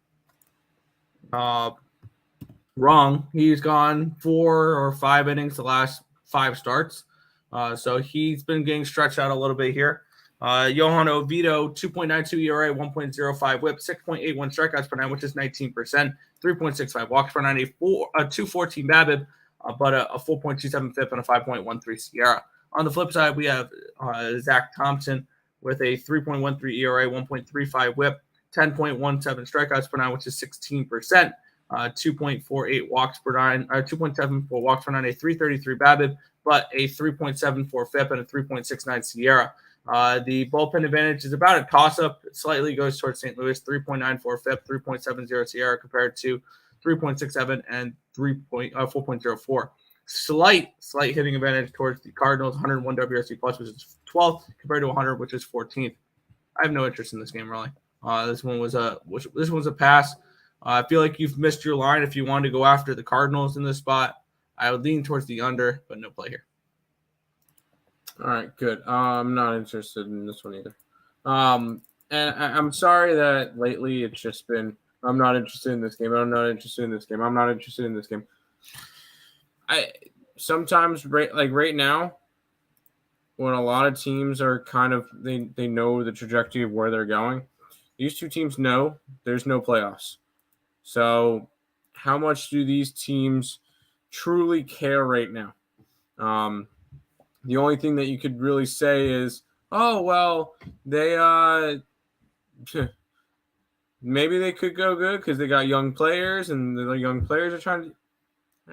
Wrong. He's gone 4 or 5 innings the last 5 starts. So he's been getting stretched out a little bit here. Johan Oviedo, 2.92 ERA, 1.05 whip, 6.81 strikeouts per 9, which is 19%, 3.65 walks per 9, a 2.14 BABIP, but a 4.27 FIP and a 5.13 SIERA. On the flip side, we have Zach Thompson with a 3.13 ERA, 1.35 whip, 10.17 strikeouts per 9, which is 16%, 2.48 walks per 9, 2.74 walks per 9, a 3.33 BABIP, but a 3.74 FIP and a 3.69 SIERA. The bullpen advantage is about a toss-up. It slightly goes towards St. Louis, 3.94 FIP, 3.70 SIERA compared to 3.67 and 4.04. Slight hitting advantage towards the Cardinals, 101 WRC plus, which is 12th, compared to 100, which is 14th. I have no interest in this game, really. This one was a pass. I feel like you've missed your line if you wanted to go after the Cardinals in this spot. I would lean towards the under, but no play here. All right, good. I'm not interested in this one either. And I'm sorry that lately it's just been, I'm not interested in this game. I'm not interested in this game. I'm not interested in this game. I sometimes right now, when a lot of teams are kind of they know the trajectory of where they're going, these two teams know there's no playoffs. So how much do these teams truly care right now? The only thing that you could really say is, oh well, they maybe they could go good because they got young players and the young players are trying to.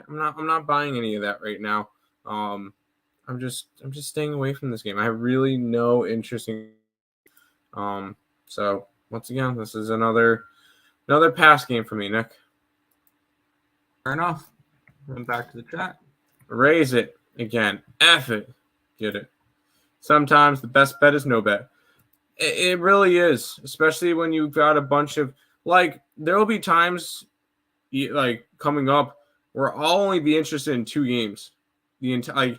I'm not buying any of that right now. I'm just staying away from this game. I have really no interest in. So once again, this is another pass game for me, Nick. Fair enough. Going back to the chat. Raise it again. F it. Get it. Sometimes the best bet is no bet. It really is, especially when you've got a bunch of there will be times coming up where I'll only be interested in 2 games. The entire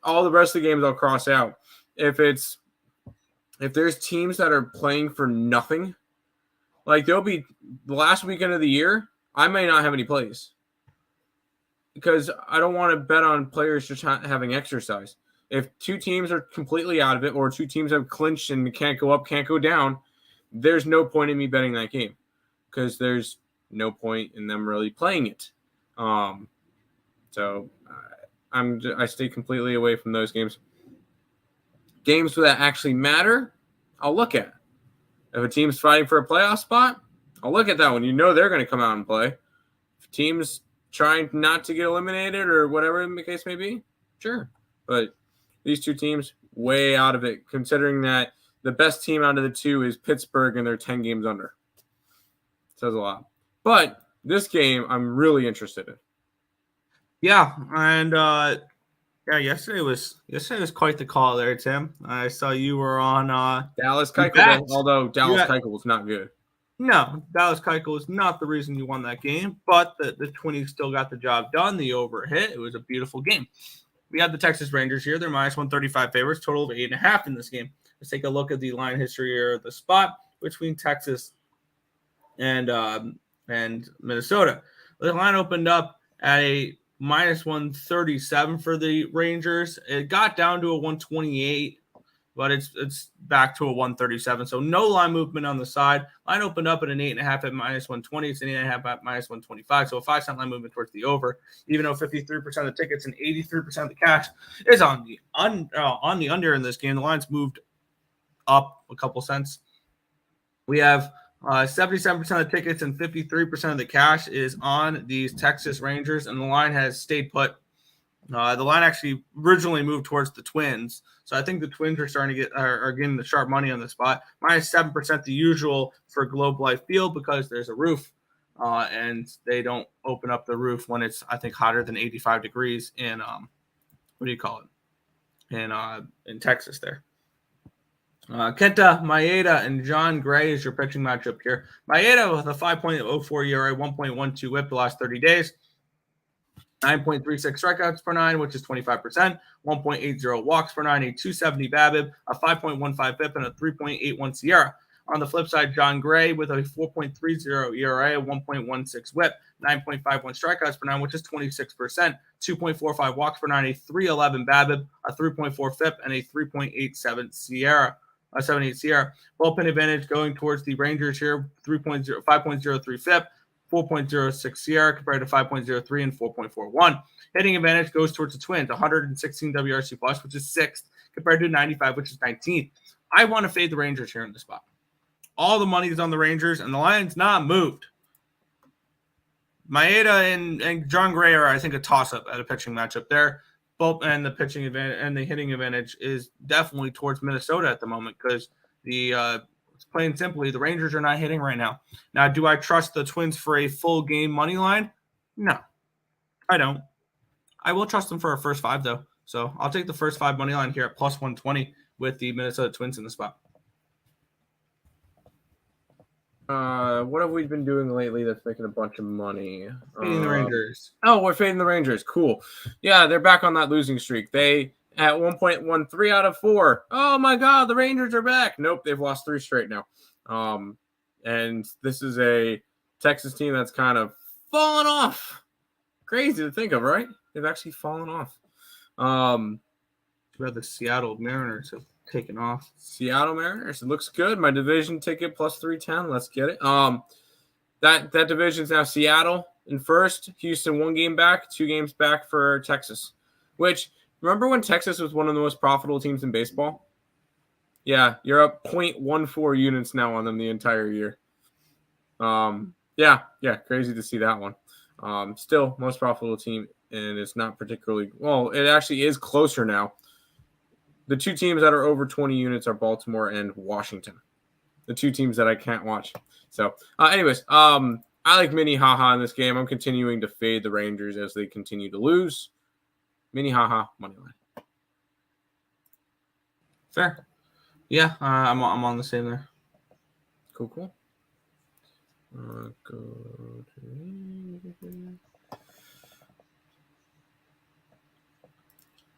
all the rest of the games I'll cross out. If there's teams that are playing for nothing, there'll be the last weekend of the year, I may not have any plays because I don't want to bet on players just having exercise. If 2 teams are completely out of it or 2 teams have clinched and can't go up, can't go down, there's no point in me betting that game because there's no point in them really playing it. So I stay completely away from those games. Games that actually matter, I'll look at. If a team's fighting for a playoff spot, I'll look at that one. You know they're going to come out and play. If teams trying not to get eliminated or whatever the case may be, sure. But these 2 teams, way out of it, considering that the best team out of the 2 is Pittsburgh and they're 10 games under. Says a lot. But this game, I'm really interested in. Yeah, and yesterday was quite the call there, Tim. I saw you were on Dallas Keuchel, although Dallas Keuchel was not good. No, Dallas Keuchel was not the reason you won that game, but the Twinnies still got the job done. The over hit. It was a beautiful game. We had the Texas Rangers here. They're minus 135 favorites, total of 8.5 in this game. Let's take a look at the line history here, the spot between Texas and Minnesota. The line opened up at a minus 137 for the Rangers. It got down to a 128, but it's back to a 137. So no line movement on the side. Line opened up at an 8.5 at minus 120. It's an 8.5 at minus 125. So a 5-cent line movement towards the over, even though 53% of the tickets and 83% of the cash is on the under in this game. The line's moved up a couple cents. We have 77% of the tickets and 53% of the cash is on these Texas Rangers, and the line has stayed put The line actually originally moved towards the Twins, so I think the Twins are starting to are getting the sharp money on the spot. -7%, the usual for Globe Life Field because there's a roof, and they don't open up the roof when it's I think hotter than 85 degrees in what do you call it in Texas there. Kenta Maeda and John Gray is your pitching matchup here. Maeda with a 5.04 ERA, 1.12 WHIP the last 30 days. 9.36 strikeouts per nine, which is 25%, 1.80 walks per nine, a 270 BABIP, a 5.15 FIP, and a 3.81 SIERA. On the flip side, John Gray with a 4.30 ERA, a 1.16 WHIP, 9.51 strikeouts per nine, which is 26%, 2.45 walks per nine, a 311 BABIP, a 3.4 FIP, and a 3.87 SIERA. 78 SIERA. Bullpen advantage going towards the Rangers here, 5.03 FIP, 4.06 SIERA compared to 5.03 and 4.41. Hitting advantage goes towards the Twins, 116 WRC plus, which is 6th, compared to 95, which is 19th. I want to fade the Rangers here in the spot. All the money is on the Rangers, and the line's not moved. Maeda and John Gray are, I think, a toss-up at a pitching matchup there. Both and the pitching advantage and the hitting advantage is definitely towards Minnesota at the moment because plain simply, the Rangers are not hitting right now. Now, do I trust the Twins for a full game money line? No, I don't. I will trust them for a first 5, though. So I'll take the first 5 money line here at plus 120 with the Minnesota Twins in the spot. What have we been doing lately that's making a bunch of money? Fading the Rangers. Oh, we're fading the Rangers. Cool. Yeah, they're back on that losing streak. They at 1.13 out of 4. Oh my God, the Rangers are back. Nope, they've lost 3 straight now. And this is a Texas team that's kind of fallen off. Crazy to think of, right? They've actually fallen off. The Seattle Mariners have taken off. Seattle Mariners. It looks good. My division ticket plus 310. Let's get it. That division is now Seattle in first. Houston 1 game back, 2 games back for Texas. Which, remember when Texas was one of the most profitable teams in baseball? Yeah, you're up 0.14 units now on them the entire year. Yeah, crazy to see that one. Still most profitable team, and it's not particularly well. It actually is closer now. The 2 teams that are over 20 units are Baltimore and Washington. The 2 teams that I can't watch. So, anyways, I like Minnehaha in this game. I'm continuing to fade the Rangers as they continue to lose. Minnehaha money line. Fair. Yeah, I'm on the same there. Cool.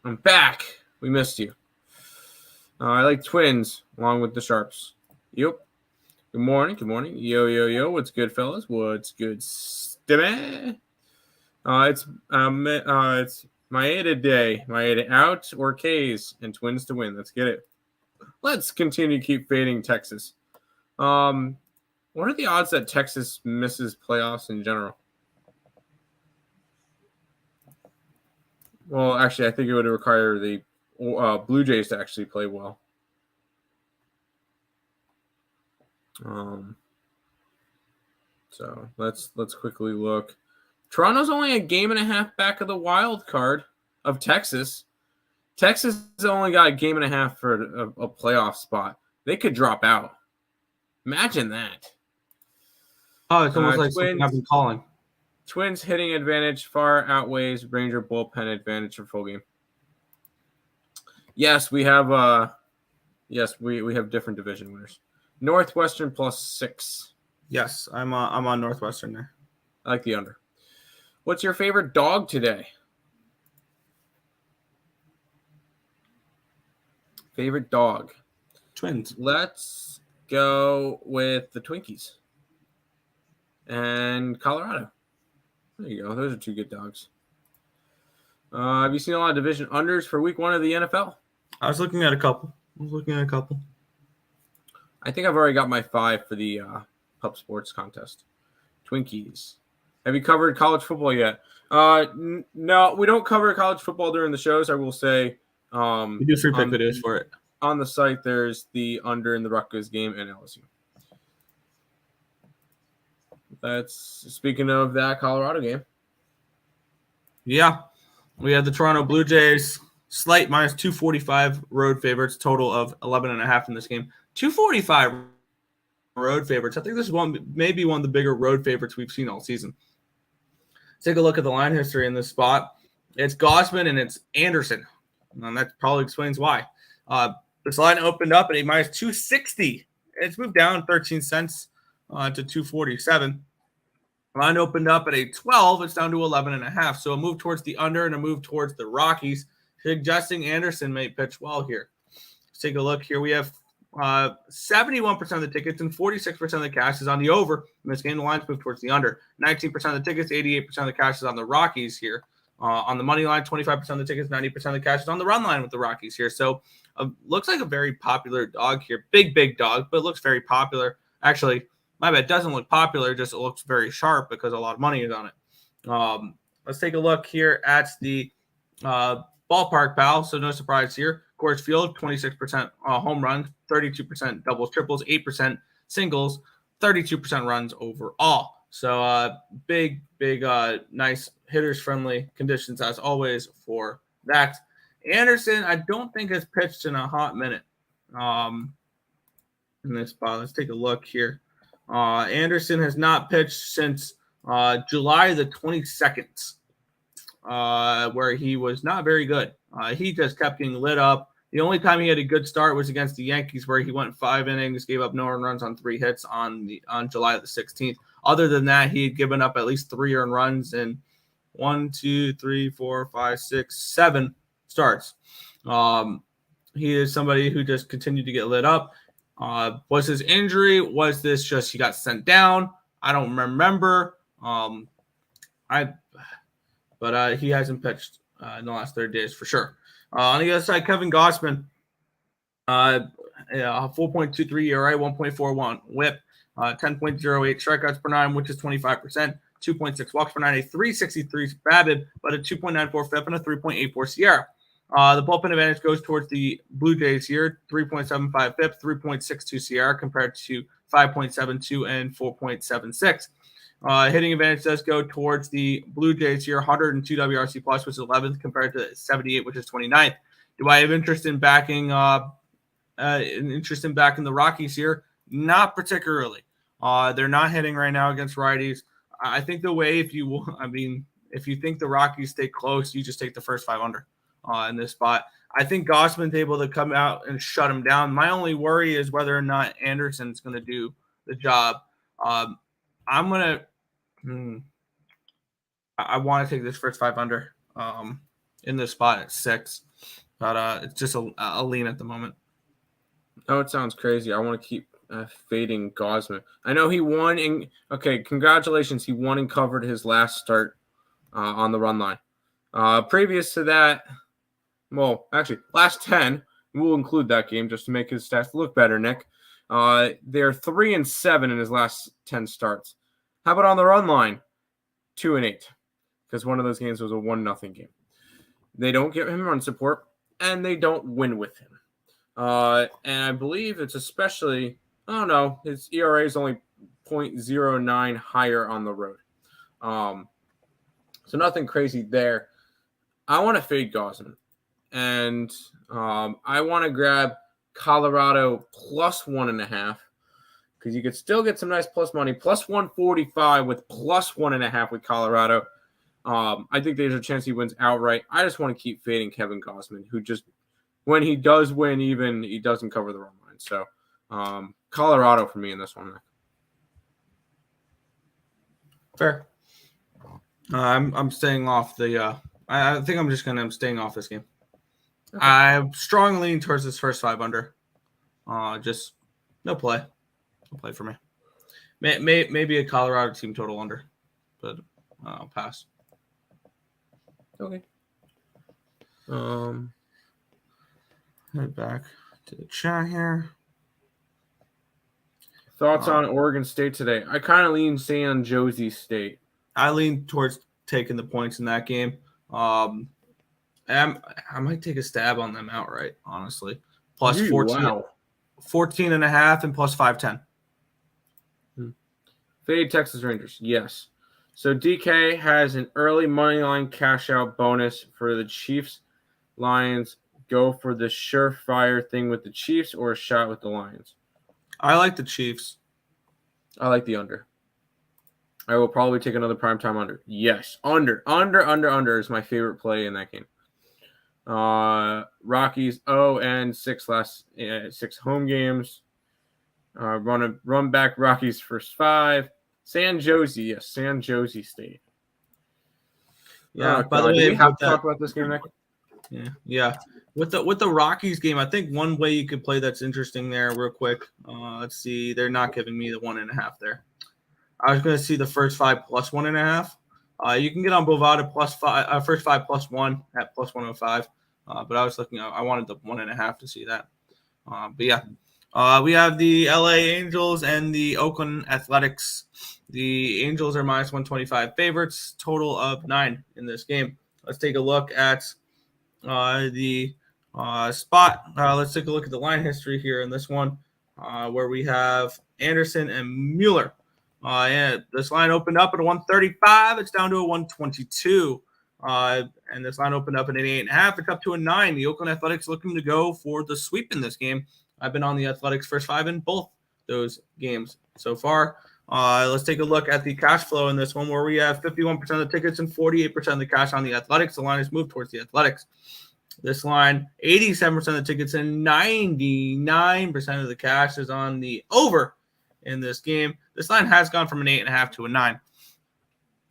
I'm back. We missed you. I like Twins along with the Sharps. Yep. Good morning. Yo. What's good, fellas? What's good, Stimmy? It's Maeda day. Maeda out or K's and Twins to win. Let's get it. Let's continue to keep fading Texas. What are the odds that Texas misses playoffs in general? Well, actually, I think it would require the Blue Jays to actually play well. So let's quickly look. Toronto's only a game and a half back of the wild card of Texas. Texas has only got a game and a half for a playoff spot. They could drop out. Imagine that. Oh, it's almost like something I've been calling. Twins hitting advantage far outweighs Ranger bullpen advantage for full game. Yes, we have we have different division winners. Northwestern plus 6. Yes, I'm on Northwestern there. I like the under. What's your favorite dog today? Favorite dog? Twins. Let's go with the Twinkies. And Colorado. There you go. Those are 2 good dogs. Have you seen a lot of division unders for week 1 of the NFL? I was looking at a couple. I think I've already got my 5 for the Pup Sports contest. Twinkies. Have you covered college football yet? No, we don't cover college football during the shows. I will say. We do free pick videos for it. On the site, there's the under in the Rutgers game and LSU. That's speaking of that Colorado game. Yeah. We have the Toronto Blue Jays, slight minus 245 road favorites, total of 11.5 in this game. 245 road favorites. I think this is maybe one of the bigger road favorites we've seen all season. Take a look at the line history in this spot. It's Gausman and it's Anderson. And that probably explains why. This line opened up at a minus 260. It's moved down 13 cents to 247. Line opened up at a 12. It's down to 11.5. So a move towards the under and a move towards the Rockies, suggesting Anderson may pitch well here. Let's take a look here. We have 71% of the tickets and 46% of the cash is on the over. In this game, the lines move towards the under. 19% of the tickets, 88% of the cash is on the Rockies here. On the money line, 25% of the tickets, 90% of the cash is on the run line with the Rockies here. So looks like a very popular dog here. Big dog, but it looks very popular. Actually, my bet doesn't look popular, just it looks very sharp because a lot of money is on it. Let's take a look here at the ballpark, pal. So no surprise here. Coors Field, 26% home runs, 32% doubles, triples, 8% singles, 32% runs overall. So big, nice hitters-friendly conditions as always for that. Anderson, I don't think has pitched in a hot minute in this spot. Let's take a look here. Anderson has not pitched since July the 22nd, where he was not very good. He just kept getting lit up. The only time he had a good start was against the Yankees, where he went 5 innings, gave up no earned runs on 3 hits on July the 16th. Other than that, he had given up at least 3 earned runs in 1, 2, 3, 4, 5, 6, 7 starts. He is somebody who just continued to get lit up. Was his injury? Was this just he got sent down? I don't remember. But he hasn't pitched in the last 30 days for sure. On the other side, Kevin Gausman, 4.23 ERA, 1.41 WHIP, 10.08 strikeouts per 9, which is 25%, 2.6 walks per 9, a 3.63 BABIP, but a 2.94 FIP and a 3.84 SIERA. The bullpen advantage goes towards the Blue Jays here, 3.75 FIP, 3.62 SIERA compared to 5.72 and 4.76. Hitting advantage does go towards the Blue Jays here, 102 WRC plus, which is 11th compared to 78, which is 29th. Do I have interest in backing the Rockies here? Not particularly. They're not hitting right now against righties. I think the way if you think the Rockies stay close, you just take the first 5 under in this spot. I think Gausman's able to come out and shut him down. My only worry is whether or not Anderson's going to do the job. I want to take this first 5 under in this spot at 6, but it's just a lean at the moment. Oh, it sounds crazy. I want to keep fading Gausman. I know he won. Congratulations. He won and covered his last start on the run line. Previous to that, well, actually, last 10, we'll include that game just to make his stats look better, Nick. They're 3-7 in his last 10 starts. How about on the run line? 2-8, because one of those games was a 1-0 game. They don't give him run support, and they don't win with him. And I believe it's especially, his ERA is only 0.09 higher on the road. So nothing crazy there. I want to fade Gausman, and I want to grab Colorado plus 1.5. Because you could still get some nice plus money. Plus 145 with plus 1.5 with Colorado. I think there's a chance he wins outright. I just want to keep fading Kevin Gausman, who just, when he does win, even he doesn't cover the run line. So Colorado for me in this one. Fair. I'm staying off the. I think I'm staying off this game. Okay. I'm strongly leaning towards this first 5 under. Just no play. No play for me. Maybe a Colorado team total under, but I'll pass. Okay. Head back to the chat here. Thoughts on Oregon State today? I kind of lean San Jose State. I lean towards taking the points in that game. I might take a stab on them outright, honestly. Plus 14, wow. 14.5 and plus 510. Fade Texas Rangers, yes. So DK has an early money line cash out bonus for the Chiefs. Lions, go for the surefire thing with the Chiefs or a shot with the Lions? I like the Chiefs. I like the under. I will probably take another primetime under. Yes, under is my favorite play in that game. Rockies 0-6 home games. Run back Rockies first 5. San Jose State. Yeah. By the way, we have to talk about this game next. Yeah. With the Rockies game, I think one way you could play that's interesting there, real quick. Let's see. They're not giving me the 1.5 there. I was going to see the first 5 plus 1.5. You can get on Bovada plus 5, first 5 plus 1 at plus 105. But I was looking. I wanted the 1.5 to see that. But yeah. We have the LA Angels and the Oakland Athletics. The Angels are minus 125 favorites, total of 9 in this game. Let's take a look at the spot. Let's take a look at the line history here in this one, where we have Anderson and Mueller. And this line opened up at a 135. It's down to a 122. And this line opened up at an 8.5. It's up to a 9. The Oakland Athletics looking to go for the sweep in this game. I've been on the Athletics first 5 in both those games so far. Let's take a look at the cash flow in this one, where we have 51% of the tickets and 48% of the cash on the Athletics. The line has moved towards the Athletics. This line, 87% of the tickets and 99% of the cash is on the over in this game. This line has gone from an 8.5 to a 9.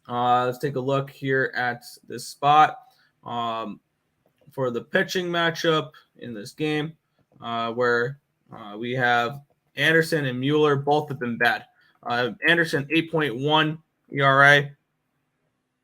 Let's take a look here at this spot for the pitching matchup in this game, where we have Anderson and Mueller. Both have been bad. Anderson, 8.1 ERA,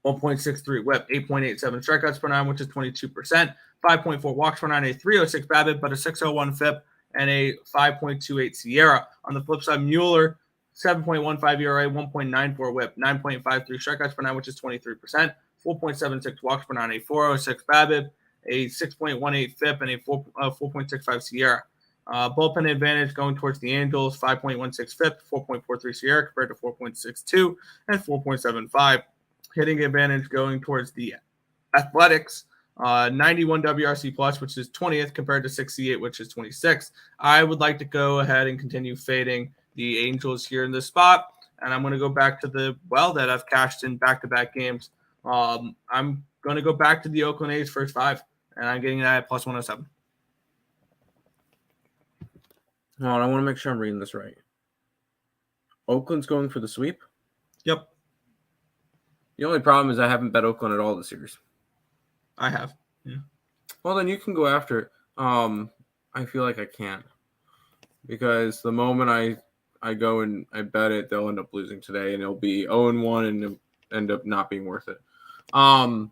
1.63 whip, 8.87 strikeouts per 9, which is 22%, 5.4 walks per 9, a 3.06 BABIP, but a 6.01 FIP, and a 5.28 SIERA. On the flip side, Mueller, 7.15 ERA, 1.94 whip, 9.53 strikeouts per 9, which is 23%, 4.76 walks per 9, a 4.06 BABIP, a 6.18 FIP, and a 4.65 SIERA. Bullpen advantage going towards the Angels, 5.16 FIP, 4.43 SIERA compared to 4.62 and 4.75. Hitting advantage going towards the Athletics, 91 WRC plus, which is 20th compared to 68, which is 26th. I would like to go ahead and continue fading the Angels here in this spot, and I'm going to go back to the that I've cashed in back-to-back games. I'm going to go back to the Oakland A's first 5, and I'm getting that at plus 107. Hold on, I want to make sure I'm reading this right. Oakland's going for the sweep? Yep. The only problem is I haven't bet Oakland at all this series. I have. Yeah. Well, then you can go after it. I feel like I can't. Because the moment I go and I bet it, they'll end up losing today, and it'll be 0-1 and it'll end up not being worth it. I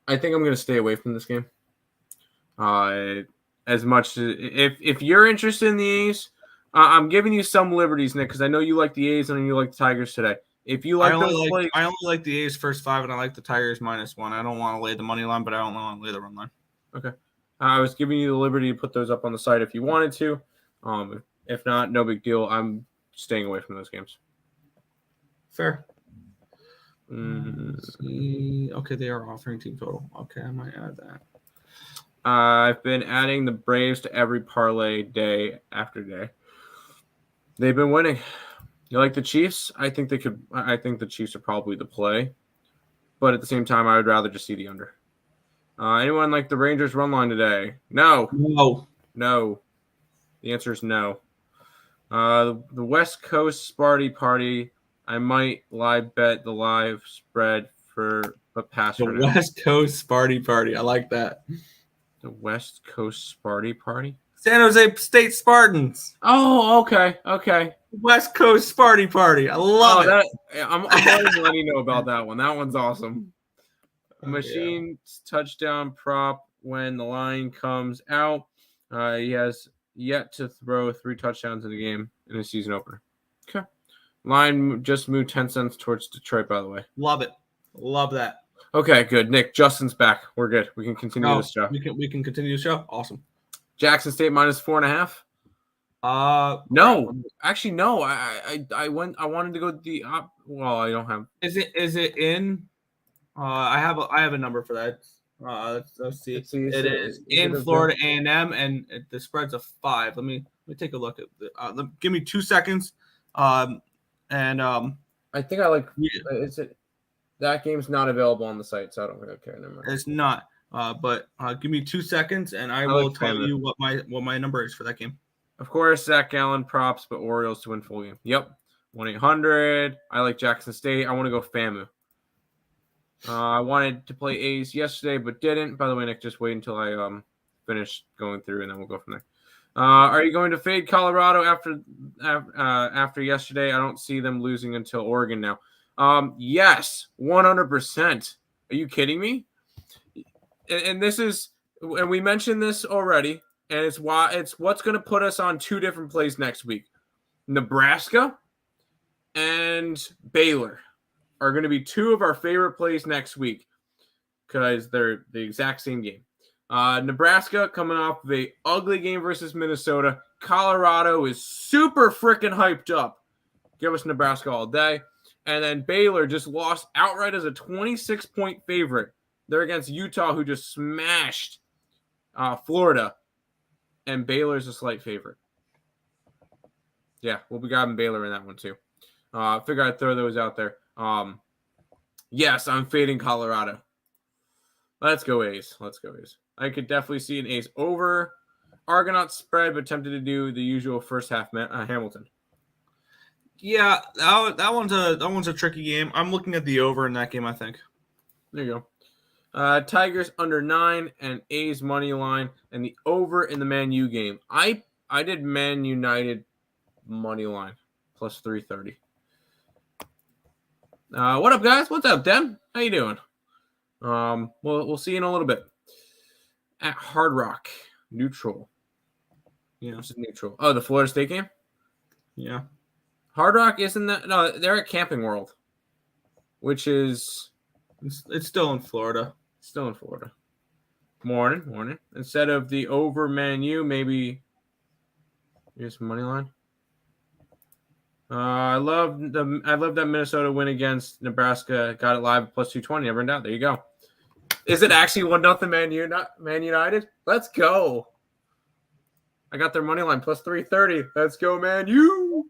think I'm going to stay away from this game. As much as if you're interested in the A's, I'm giving you some liberties, Nick, because I know you like the A's and you like the Tigers today. If you like I only like the A's first 5, and I like the Tigers -1. I don't want to lay the money line, but I don't want to lay the run line. Okay. I was giving you the liberty to put those up on the site if you wanted to. If not, no big deal. I'm staying away from those games. Fair. Okay, they are offering team total. Okay, I might add that. I've been adding the Braves to every parlay day after day. They've been winning. You like the Chiefs? I think the Chiefs are probably the play. But at the same time, I would rather just see the under. Anyone like the Rangers run line today? No. The answer is no. The West Coast Sparty Party. I might live bet the live spread but pass for now. West Coast Sparty Party. I like that. The West Coast Sparty Party? San Jose State Spartans. Oh, okay. West Coast Sparty Party. I love it. I'm letting you know about that one. That one's awesome. Machine's touchdown prop when the line comes out. He has yet to throw 3 touchdowns in a game in a season opener. Okay. Line just moved 10 cents towards Detroit, by the way. Love it. Love that. Okay, good. Nick, Justin's back. We're good. We can continue this show. We can continue the show. Awesome. Jackson State -4.5. No, actually, no. I wanted to go the well, I don't have. Is it in? I have a number for that. Let's see. It is in Florida A&M, and the spread's a 5. Let me take a look at the. Give me 2 seconds. I think I like. Is it that game's not available on the site, so I don't really care. Never mind. It's not. But give me 2 seconds, and I will tell you what my number is for that game. Of course, Zach Gallen props, but Orioles to win full game. Yep, 1-800. I like Jackson State. I want to go FAMU. I wanted to play A's yesterday, but didn't. By the way, Nick, just wait until I finish going through, and then we'll go from there. Are you going to fade Colorado after yesterday? I don't see them losing until Oregon now. Yes, 100%. Are you kidding me? And this is, and we mentioned this already, and it's what's going to put us on 2 different plays next week. Nebraska and Baylor are going to be 2 of our favorite plays next week because they're the exact same game. Nebraska coming off of a ugly game versus Minnesota. Colorado is super freaking hyped up. Give us Nebraska all day. And then Baylor just lost outright as a 26-point favorite. They're against Utah, who just smashed Florida. And Baylor's a slight favorite. Yeah, we'll be grabbing Baylor in that one too. Figure I'd throw those out there. Yes, I'm fading Colorado. Let's go A's. I could definitely see an A's over. Argonauts spread, but tempted to do the usual first half Hamilton. Yeah, that one's a tricky game. I'm looking at the over in that game, I think. There you go. Tigers under 9 and A's money line and the over in the Man U game. I did Man United money line plus 330. What up, guys? What's up, Dem? How you doing? We'll see you in a little bit. At Hard Rock, neutral. Yeah, this is neutral. Oh, the Florida State game? Yeah. Hard Rock isn't that? No, they're at Camping World, which is it's still in Florida. Morning. Instead of the over Man U, maybe here's money line. I love that Minnesota win against Nebraska. Got it live plus 220. Never in doubt. There you go. Is it actually 1-0 Man United? Let's go. I got their money line plus 330. Let's go, Man U.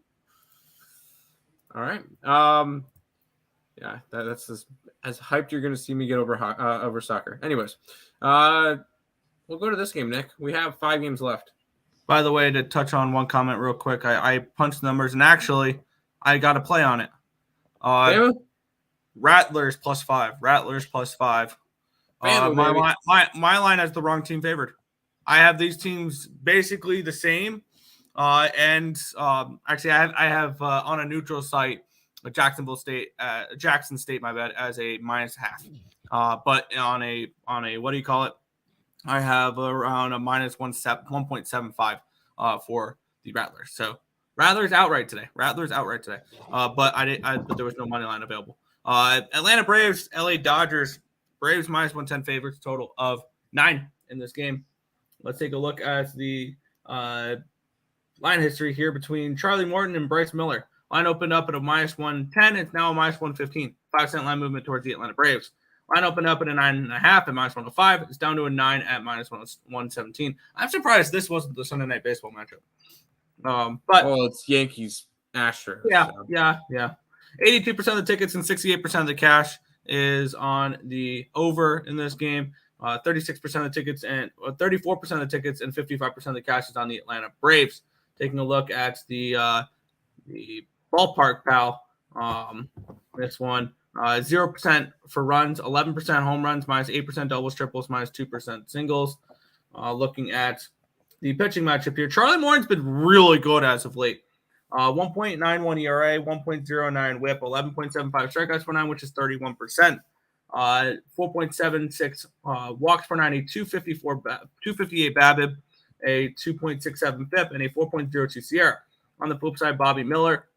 All right. Yeah, that's as hyped you're going to see me get over soccer. Anyways, we'll go to this game, Nick. We have 5 games left. By the way, to touch on one comment real quick, I punched the numbers, and actually, I got a play on it. Rattlers plus 5. My line has the wrong team favored. I have these teams basically the same. Actually, I have on a neutral site, Jackson State, my bad, as a -0.5. But on a what do you call it? I have around a -1.75 for the Rattlers. So Rattlers outright today. But there was no money line available. Atlanta Braves, LA Dodgers. Braves -110 favorites, total of 9 in this game. Let's take a look at the line history here between Charlie Morton and Bryce Miller. Line opened up at a -110. It's now a -115. 5-cent line movement towards the Atlanta Braves. Line opened up at a 9.5 at -105. It's down to a 9 at -117. I'm surprised this wasn't the Sunday Night Baseball matchup. But it's Yankees Astros. Yeah. 82% of the tickets and 68% of the cash is on the over in this game. 36% of the tickets and 34% of the tickets and 55% of the cash is on the Atlanta Braves. Taking a look at the ballpark, pal. This one, 0% for runs, 11% home runs, -8% doubles, triples, -2% singles. Looking at the pitching matchup here, Charlie Morton's been really good as of late. 1.91 ERA, 1.09 WHIP, 11.75 strikeouts per 9, which is 31%. 4.76 walks per 90, 258 BABIP, a 2.67 FIP, and a 4.02 SIERA. On the flip side, Bobby Miller,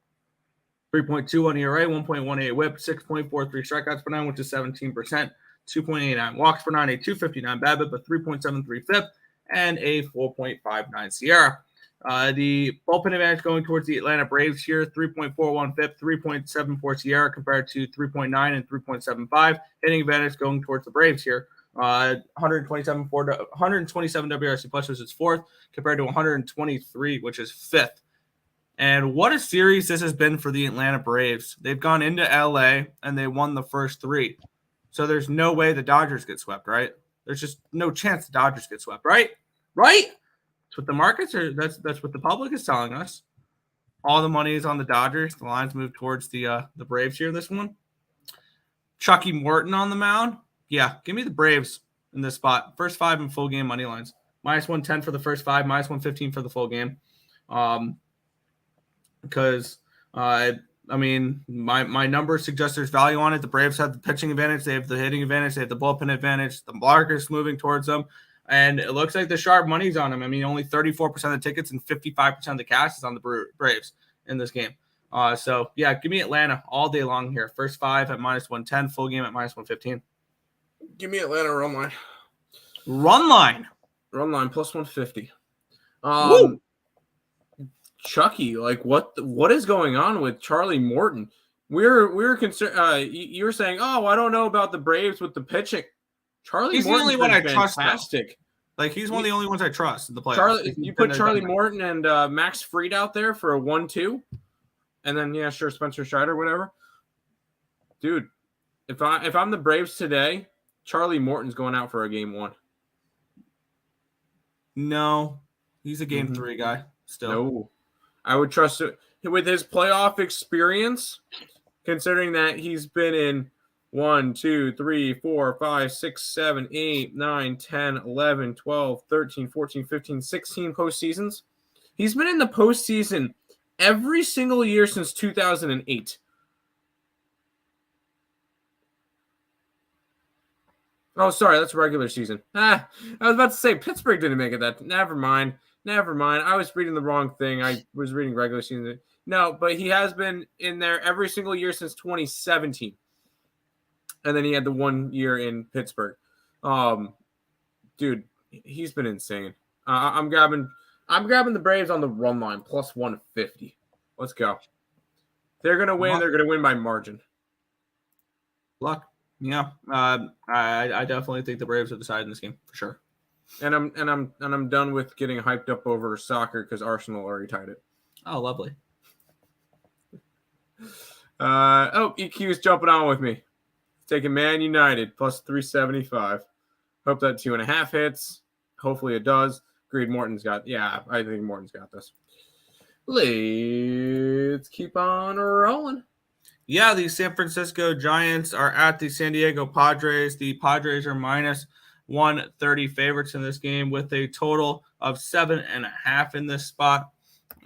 3.21 ERA, 1.18 WHIP, 6.43 strikeouts per 9, which is 17%. 2.89 walks per 90, 259 BABIP, a 3.73 FIP, and a 4.59 SIERA. The bullpen advantage going towards the Atlanta Braves here, 3.41 FIP, 3.74 SIERA compared to 3.9 and 3.75. Hitting advantage going towards the Braves here, 127 WRC plus, which is fourth, compared to 123, which is fifth. And what a series this has been for the Atlanta Braves. They've gone into LA and they won the first three. So there's no way the Dodgers get swept, right? There's just no chance the Dodgers get swept, right? Right? That's what the markets are. That's what the public is telling us. All the money is on the Dodgers. The lines move towards the Braves here. This one, Chucky Morton on the mound. Yeah, give me the Braves in this spot. First 5 in full game money lines. -110 for the first 5, -115 for the full game. Because I mean, my numbers suggest there's value on it. The Braves have the pitching advantage. They have the hitting advantage. They have the bullpen advantage. The market's moving towards them. And it looks like the sharp money's on them. I mean, only 34% of the tickets and 55% of the cash is on the Braves in this game. So, yeah, give me Atlanta all day long here. First 5 at -110, full game at -115. Give me Atlanta run line. Run line. Run line plus 150. Woo! Chucky, like what is going on with Charlie Morton? We're concerned. You were saying, oh, I don't know about the Braves with the pitching. He's the only one I trust. Fantastic. Like he's one of the only ones I trust in the playoffs. You put Charlie Morton and Max Fried out there for a 1-2, and then Spencer Strider, whatever. Dude, if I'm the Braves today, Charlie Morton's going out for a game 1. No, he's a game 3 guy still. No. I would trust it with his playoff experience, considering that he's been in 1, 2, 3, 4, 5, 6, 7, 8, 9, 10, 11, 12, 13, 14, 15, 16 postseasons. He's been in the postseason every single year since 2008. Oh, sorry, that's regular season. I was about to say Pittsburgh didn't make it that. Never mind. I was reading the wrong thing. I was reading regular season. No, but he has been in there every single year since 2017. And then he had the 1 year in Pittsburgh. Dude, he's been insane. I'm grabbing the Braves on the run line plus 150. Let's go. They're gonna win. They're gonna win by margin. Luck. Yeah. I definitely think the Braves are the side in this game for sure. And I'm done with getting hyped up over soccer because Arsenal already tied it. Oh, lovely. EQ's jumping on with me. Taking Man United plus 375. Hope that 2.5 hits. Hopefully it does. Agreed. I think Morton's got this. Let's keep on rolling. Yeah, the San Francisco Giants are at the San Diego Padres. The Padres are -130 favorites in this game with a total of 7.5 in this spot.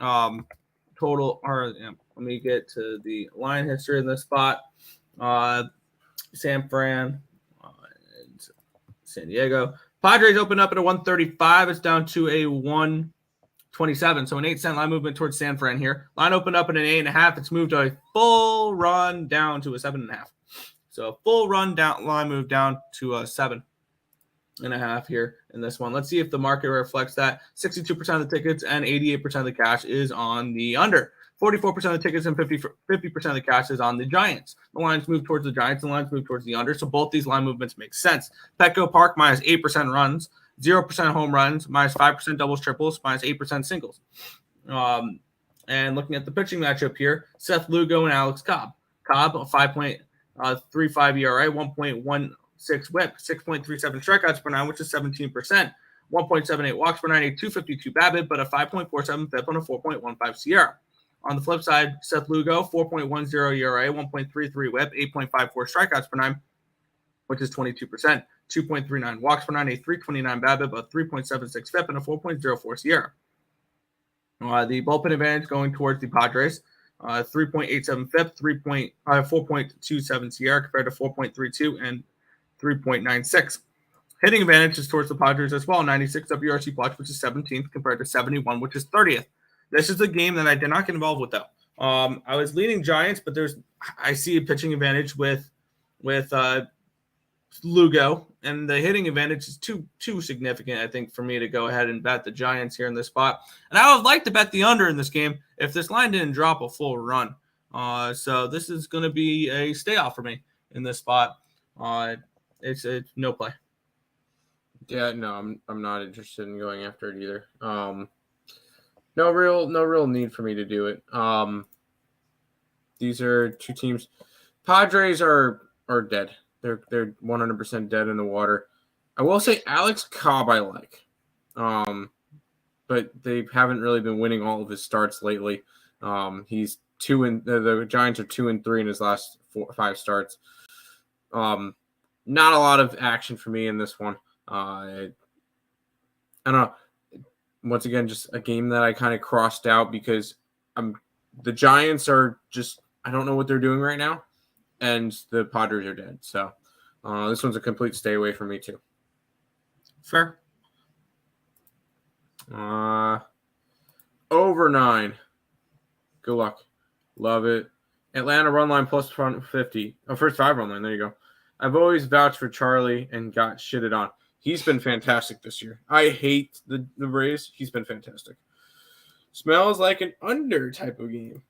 Let me get to the line history in this spot. San Fran and San Diego. Padres open up at a 135. It's down to a 127. So an 8-cent line movement towards San Fran here. Line opened up at an 8.5. It's moved to a full run down to a 7.5. So a full run down line move down to a 7.5 here in this one. Let's see if the market reflects that. 62% of the tickets and 88% of the cash is on the under. 44% of the tickets and 50% of the cash is on the Giants. The lines move towards the Giants. The lines move towards the under. So both these line movements make sense. Petco Park -8% runs, 0% home runs, -5% doubles, triples, -8% singles. And looking at the pitching matchup here, Seth Lugo and Alex Cobb. Cobb, a 5.35 ERA, 1.16 whip, 6.37 strikeouts per 9, which is 17%. 1.78 walks per 9, a 252 BABIP, but a 5.47 FIP on a 4.15 SIERA. On the flip side, Seth Lugo, 4.10 ERA, 1.33 whip, 8.54 strikeouts per 9, which is 22%. 2.39 walks per 9, a 329 BABIP, a 3.76 FIP, and a 4.04 SIERA. The bullpen advantage going towards the Padres, 3.87 FIP, 4.27 SIERA compared to 4.32 and 3.96. Hitting advantage is towards the Padres as well, 96 WRC plus, which is 17th compared to 71, which is 30th. This is a game that I did not get involved with, though. I was leaning Giants, but I see a pitching advantage with Lugo, and the hitting advantage is too significant, I think, for me to go ahead and bet the Giants here in this spot. And I would like to bet the under in this game if this line didn't drop a full run. So this is going to be a stay off for me in this spot. It's a no play. Yeah, no, I'm not interested in going after it either. No real need for me to do it. These are two teams. Padres are dead. They're 100% dead in the water. I will say Alex Cobb I like, but they haven't really been winning all of his starts lately. He's the Giants are 2-3 in his last 5 starts. Not a lot of action for me in this one. I don't know. Once again, just a game that I kind of crossed out because the Giants are just, I don't know what they're doing right now, and the Padres are dead. So this one's a complete stay away from me too. Fair. Over 9. Good luck. Love it. Atlanta run line plus 50. Oh, first 5 run line. There you go. I've always vouched for Charlie and got shitted on. He's been fantastic this year. I hate the Rays. He's been fantastic. Smells like an under type of game.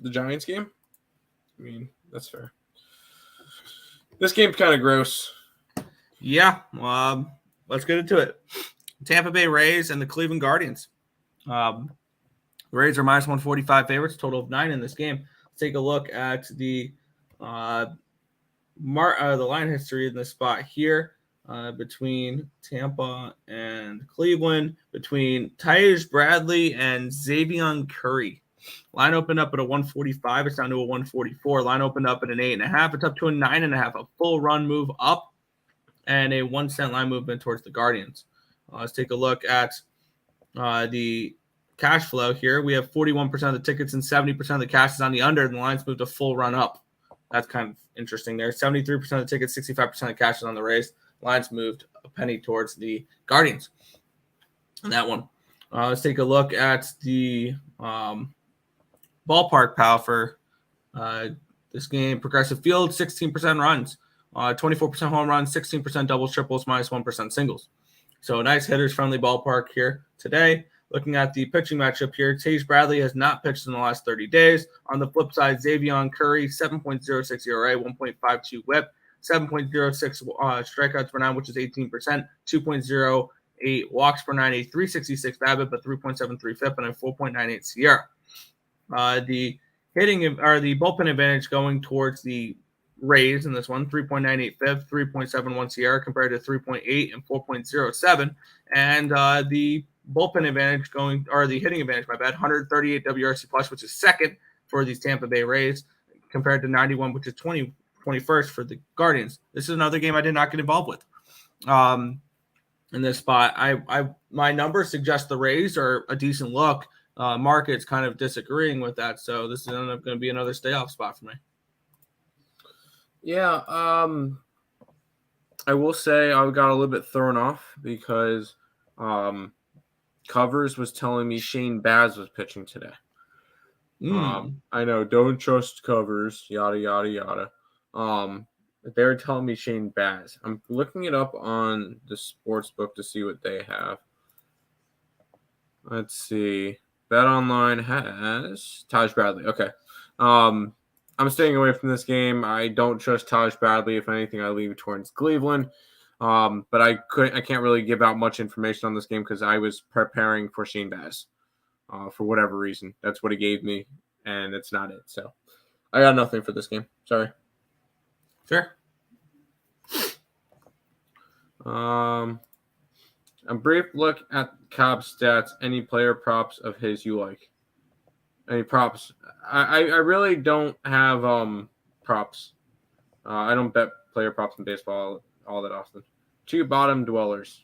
The Giants game? I mean, that's fair. This game's kind of gross. Yeah. Let's get into it. Tampa Bay Rays and the Cleveland Guardians. The Rays are minus 145 favorites, total of 9 in this game. Let's take a look at the line history in this spot here. Between Tampa and Cleveland, between Tyus Bradley and Xavier Curry. Line opened up at a 145. It's down to a 144. Line opened up at an 8.5. It's up to a 9.5. A full run move up and a 1 cent line movement towards the Guardians. Let's take a look at the cash flow here. We have 41% of the tickets and 70% of the cash is on the under, and the line's moved a full run up. That's kind of interesting there. 73% of the tickets, 65% of cash is on the Rays. Lines moved a penny towards the Guardians on that one. Let's take a look at the ballpark pal for this game. Progressive Field, 16% runs, 24% home runs, 16% doubles, triples, minus 1% singles. So a nice hitters-friendly ballpark here today. Looking at the pitching matchup here, Tage Bradley has not pitched in the last 30 days. On the flip side, Xavier Curry, 7.06 ERA, 1.52 whip. 7.06 strikeouts per 9, which is 18%, 2.08 walks per 9, a 366 BABIP, but 3.73 FIP, and a 4.98 SIERA. The hitting or the bullpen advantage going towards the Rays in this one, 3.98 FIP, 3.71 SIERA compared to 3.8 and 4.07, and the bullpen advantage the hitting advantage, 138 WRC plus, which is second for these Tampa Bay Rays, compared to 91, which is 21st for the Guardians. This is another game I did not get involved with. In this spot, my numbers suggest the Rays are a decent look. Market's kind of disagreeing with that, so this is going to be another stay off spot for me. Yeah, I will say I got a little bit thrown off because Covers was telling me Shane Baz was pitching today. I know, don't trust Covers, yada yada yada. They're telling me Shane Baz. I'm looking it up on the sports book to see what they have. Let's see. BetOnline has Taj Bradley. Okay. I'm staying away from this game. I don't trust Taj Bradley. If anything, I leave it towards Cleveland. But I can't really give out much information on this game because I was preparing for Shane Baz. For whatever reason. That's what he gave me, and it's not it. So I got nothing for this game. Sorry. Fair. A brief look at Cobb's stats. Any player props of his you like? Any props? I really don't have props. I don't bet player props in baseball all that often. 2 bottom dwellers.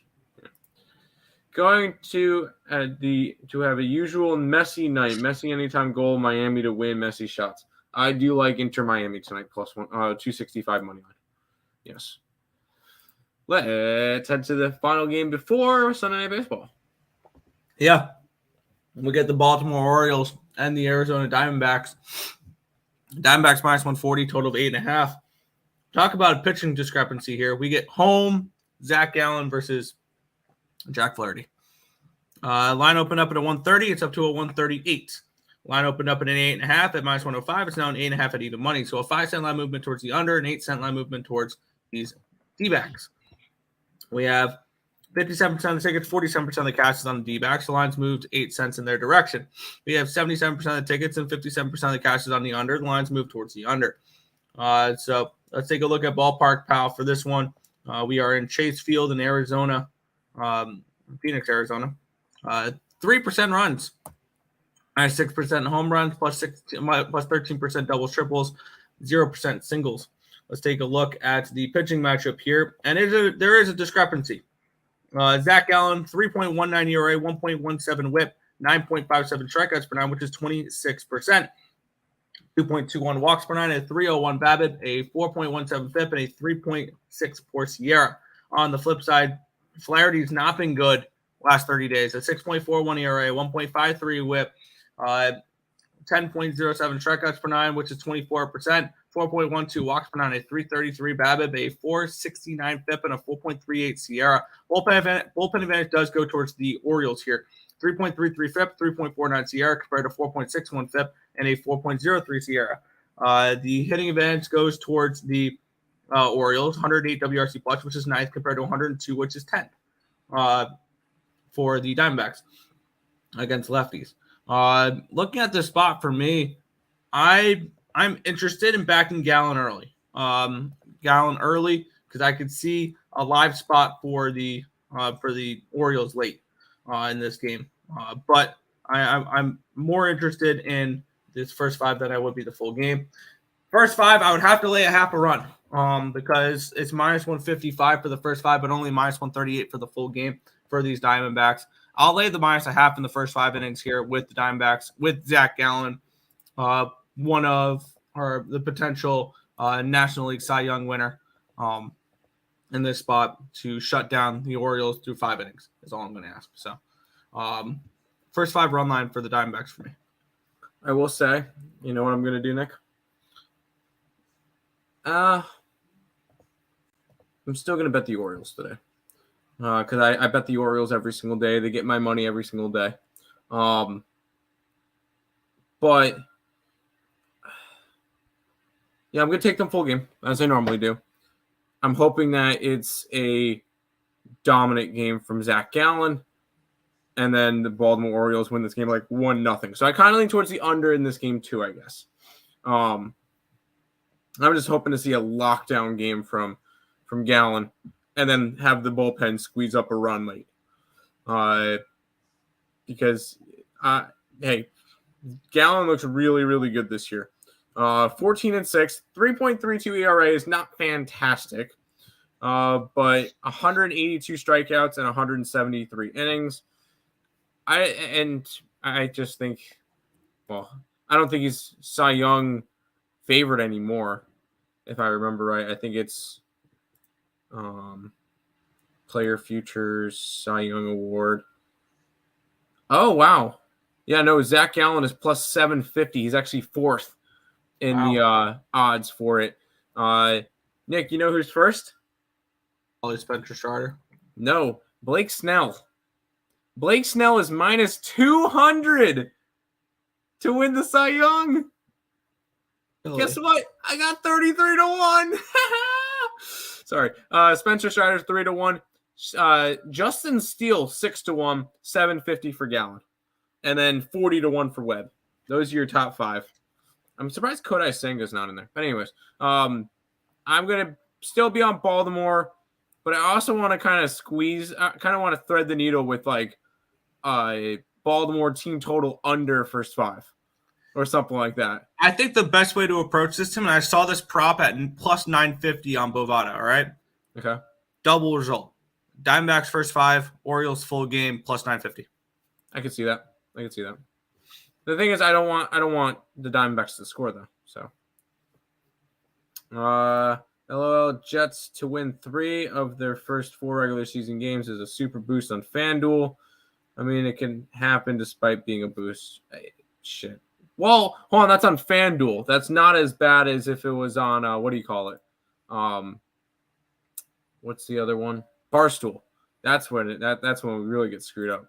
Going to have a usual Messi night. Messi anytime goal. Miami to win. Messi shots. I do like Inter Miami tonight, plus 265 money line. Yes. Let's head to the final game before Sunday Night Baseball. Yeah. We get the Baltimore Orioles and the Arizona Diamondbacks. Diamondbacks minus 140, total of 8.5. talk about a pitching discrepancy here. We get home Zach Gallen versus Jack Flaherty. Line opened up at a 130. It's up to a 138. Line opened up at an 8.5 at -105. It's now an 8.5 at even money. So a 5-cent line movement towards the under, an 8-cent line movement towards these D-backs. We have 57% of the tickets, 47% of the cash is on the D-backs. The lines moved 8 cents in their direction. We have 77% of the tickets and 57% of the cash is on the under. The lines move towards the under. So let's take a look at Ballpark Pal for this one. We are in Chase Field in Arizona, Phoenix, Arizona. 3% runs, 6% home runs, plus 13% doubles, triples, 0% singles. Let's take a look at the pitching matchup here, and there is a discrepancy. Zach Gallen, 3.19 ERA, 1.17 WHIP, 9.57 strikeouts per nine, which is 26%. 2.21 walks per nine, a 3.01 BABIP, a 4.17 FIP, and a 3.64 SIERA. On the flip side, Flaherty's not been good last 30 days. A 6.41 ERA, 1.53 WHIP, 10.07 strikeouts per nine, which is 24%. 4.12 walks per nine, a 333 BABIP, a 469 FIP, and a 4.38 SIERA. Bullpen advantage does go towards the Orioles here. 3.33 FIP, 3.49 SIERA compared to 4.61 FIP and a 4.03 SIERA. The hitting advantage goes towards the Orioles, 108 WRC plus, which is ninth, compared to 102, which is 10th for the Diamondbacks against lefties. Looking at this spot for me, I'm interested in backing Gallen early. Gallen early because I could see a live spot for the Orioles late in this game. But I'm more interested in this first five than I would be the full game. First five, I would have to lay a half a run because it's -155 for the first five, but only -138 for the full game for these Diamondbacks. I'll lay the -0.5 in the first 5 innings here with the Diamondbacks, with Zach Gallen, one of the potential National League Cy Young winner in this spot to shut down the Orioles through 5 innings is all I'm going to ask. So first 5 run line for the Diamondbacks for me. I will say, you know what I'm going to do, Nick? I'm still going to bet the Orioles today. Because I bet the Orioles every single day. They get my money every single day. But, yeah, I'm going to take them full game, as I normally do. I'm hoping that it's a dominant game from Zach Gallen, and then the Baltimore Orioles win this game like 1-0. So I kind of lean towards the under in this game too, I guess. I'm just hoping to see a lockdown game from Gallen, and then have the bullpen squeeze up a run late. Because, hey, Gallen looks really, really good this year. 14-6, 3.32 ERA is not fantastic, but 182 strikeouts and 173 innings. I just think, well, I don't think he's Cy Young favorite anymore, if I remember right. I think it's Player Futures Cy Young Award. Oh, wow. Yeah, no, Zach Gallen is plus 750. He's actually 4th in the odds for it. Nick, you know who's first? Probably Spencer Strider. No, Blake Snell. Blake Snell is minus 200 to win the Cy Young. Really? Guess what? I got 33 to 1. Sorry. Spencer Strider's 3 to 1. Justin Steele 6 to 1. 750 for Gallen, and then 40 to 1 for Webb. Those are your top 5. I'm surprised Kodai Senga's not in there. But anyways, I'm gonna still be on Baltimore, but I also want to kind of want to thread the needle with like Baltimore team total under first 5. Or something like that. I think the best way to approach this, Tim, and I saw this prop at plus 950 on Bovada, all right? Okay. Double result. Diamondbacks first 5, Orioles full game, plus 950. I can see that. The thing is, I don't want the Diamondbacks to score, though. So, LOL Jets to win 3 of their first 4 regular season games is a super boost on FanDuel. I mean, it can happen despite being a boost. Shit. Well, hold on, that's on FanDuel. That's not as bad as if it was on, what do you call it? What's the other one? Barstool. That's when that's when we really get screwed up.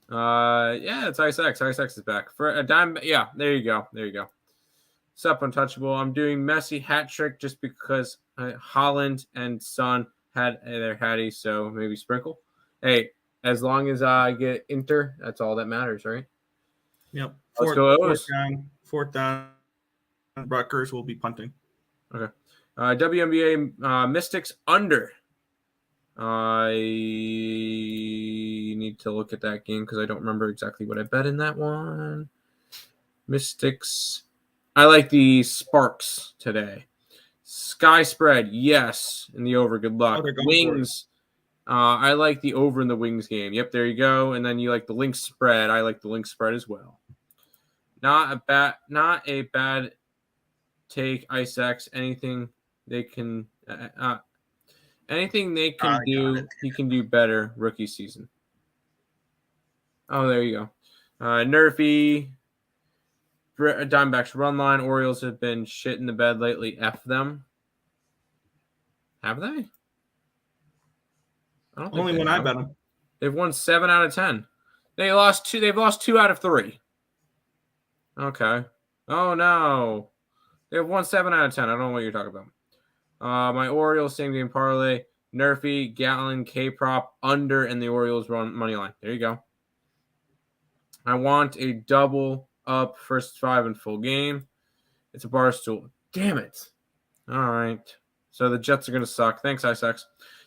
Yeah, it's Ice X. Ice X is back for a dime. Yeah, there you go. Sup, Untouchable. I'm doing Messi hat trick just because Holland and Son had their hattie, so maybe sprinkle. Hey, as long as I get Inter, that's all that matters, right? Yep. Fourth down. Rutgers will be punting. Okay. WNBA Mystics under. I need to look at that game because I don't remember exactly what I bet in that one. Mystics. I like the Sparks today. Sky spread, yes, in the over. Good luck. Wings. I like the over in the Wings game. Yep, there you go. And then you like the Lynx spread. I like the Lynx spread as well. Not a bad take. Ice X. Anything they can do, he can do better rookie season. Oh, there you go. Nerfy. Diamondbacks run line. Orioles have been shit in the bed lately. F them. Have they? I don't think only when I bet them. They've won 7 out of 10. They've lost 2 out of 3. Okay. Oh no. They've won 7 out of 10. I don't know what you're talking about. My Orioles same game parlay. Nerfy, Gallon, K-prop, under, and the Orioles run money line. There you go. I want a double up first 5 in full game. It's a Barstool. Damn it. All right. So the Jets are going to suck. Thanks, Isex.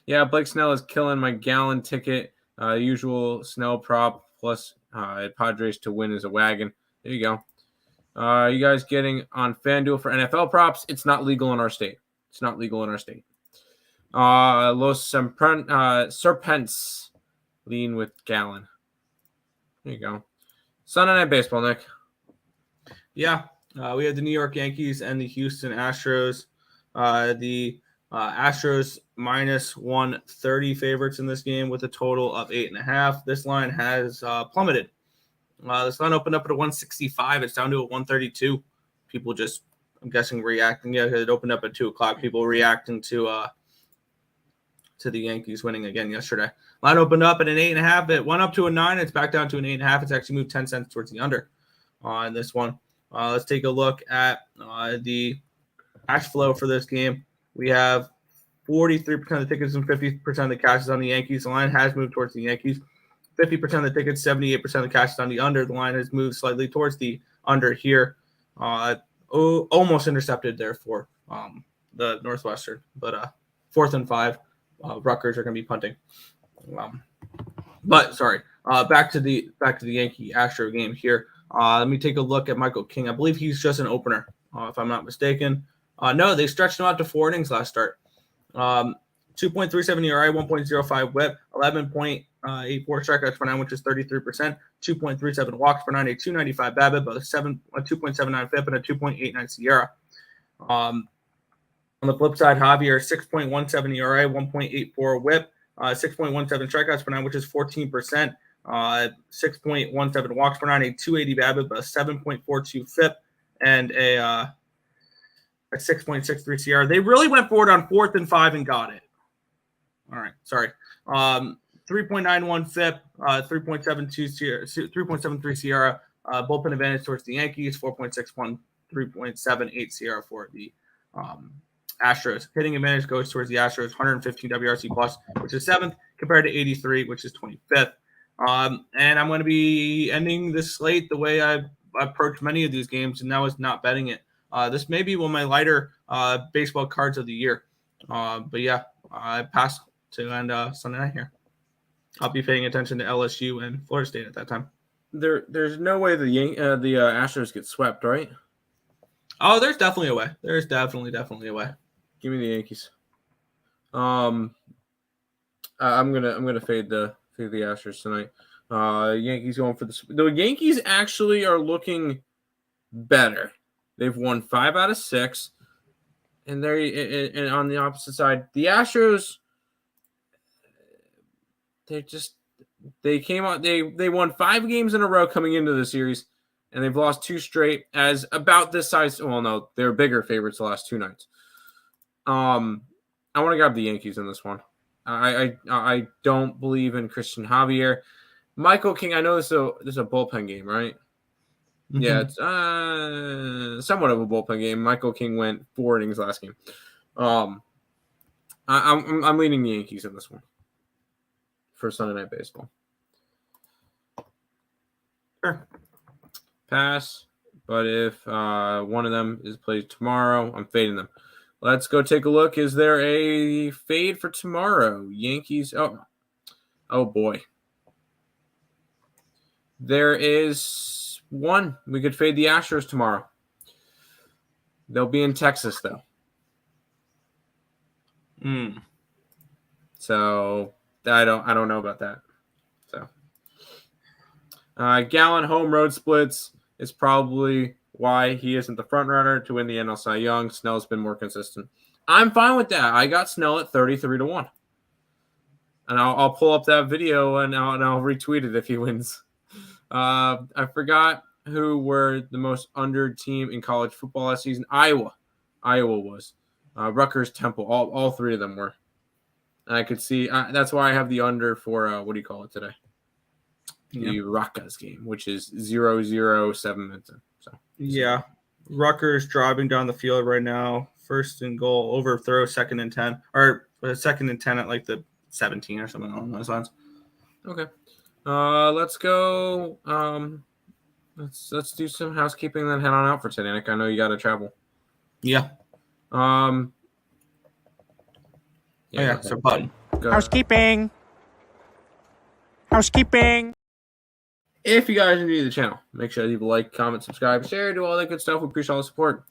Yeah, Blake Snell is killing my Gallon ticket. Usual Snell prop plus Padres to win is a wagon. There you go. You guys getting on FanDuel for NFL props? It's not legal in our state. Los Serpents lean with Gallon. There you go. Sunday Night Baseball, Nick. Yeah, we have the New York Yankees and the Houston Astros. The Astros minus 130 favorites in this game with a total of 8.5. This line has plummeted. This line opened up at a 165. It's down to a 132. People just, I'm guessing, reacting. Yeah, it opened up at 2 o'clock. People reacting to the Yankees winning again yesterday. Line opened up at an 8.5. It went up to a 9. It's back down to an 8.5. It's actually moved 10 cents towards the under on this one. Let's take a look at the cash flow for this game. We have 43% of the tickets and 50% of the cash is on the Yankees. The line has moved towards the Yankees. 50% of the tickets, 78% of the cash is on the under. The line has moved slightly towards the under here. Almost intercepted there for the Northwestern, but 4th and 5. Rutgers are going to be punting. Back to the Yankee Astro game here. Let me take a look at Michael King. I believe he's just an opener, if I'm not mistaken. No, they stretched him out to 4 innings last start. 2.37 ERA, 1.05 WHIP, 11.84 strikeouts per 9, which is 33%. 2.37 walks per 9, a 295 BABIP, a 2.79 FIP, and a 2.89 SIERA. On the flip side, Javier, 6.17 ERA, 1.84 WHIP, 6.17 strikeouts per 9, which is 14%. 6.17 walks per 9, a 280 BABIP, a 7.42 FIP, and a 6.63 SIERA. They really went forward on 4th and 5 and got it. All right, sorry. 3.91 FIP, 3.73 SIERA. Bullpen advantage towards the Yankees, 4.61, 3.78 SIERA for the Astros. Hitting advantage goes towards the Astros, 115 WRC plus, which is 7th, compared to 83, which is 25th. And I'm going to be ending this slate the way I've approached many of these games, and that was not betting it. This may be one of my lighter baseball cards of the year. But yeah, I passed to end Sunday night here. I'll be paying attention to LSU and Florida State at that time. There's no way the Astros get swept, right? Oh, there's definitely a way. There's definitely a way. Give me the Yankees. I'm gonna fade the Astros tonight. Yankees going for the Yankees actually are looking better. They've won 5 out of 6, and and on the opposite side, the Astros. They came out. They won 5 games in a row coming into the series, and they've lost 2 straight as about this size. Well, no, they're bigger favorites the last 2 nights. I want to grab the Yankees in this one. I don't believe in Christian Javier. Michael King, I know this is a bullpen game, right? Mm-hmm. Yeah, it's somewhat of a bullpen game. Michael King went 4 innings last game. I'm leaning the Yankees in this one for Sunday Night Baseball. Sure. Pass. But if one of them is played tomorrow, I'm fading them. Let's go take a look. Is there a fade for tomorrow? Yankees. Oh boy. There is one. We could fade the Astros tomorrow. They'll be in Texas though. So I don't know about that. So Gallen home road splits is probably why he isn't the front runner to win the NL Cy Young. Snell's been more consistent. I'm fine with that. I got Snell at 33-1. And I'll pull up that video and I'll retweet it if he wins. I forgot who were the most under team in college football last season. Iowa was. Rutgers, Temple. All 3 of them were. And I could see that's why I have the under for what do you call it today? The Rockies game, which is 0-0 minutes in. So yeah, Rutgers driving down the field right now. First and goal, overthrow, 2nd and 10, or 2nd and 10 at like the 17 or something along those lines. Okay, let's go. Let's do some housekeeping, then head on out for today, Nick. I know you got to travel. Yeah. So button. Housekeeping. If you guys are new to the channel, make sure to leave a like, comment, subscribe, share, do all that good stuff. We appreciate all the support.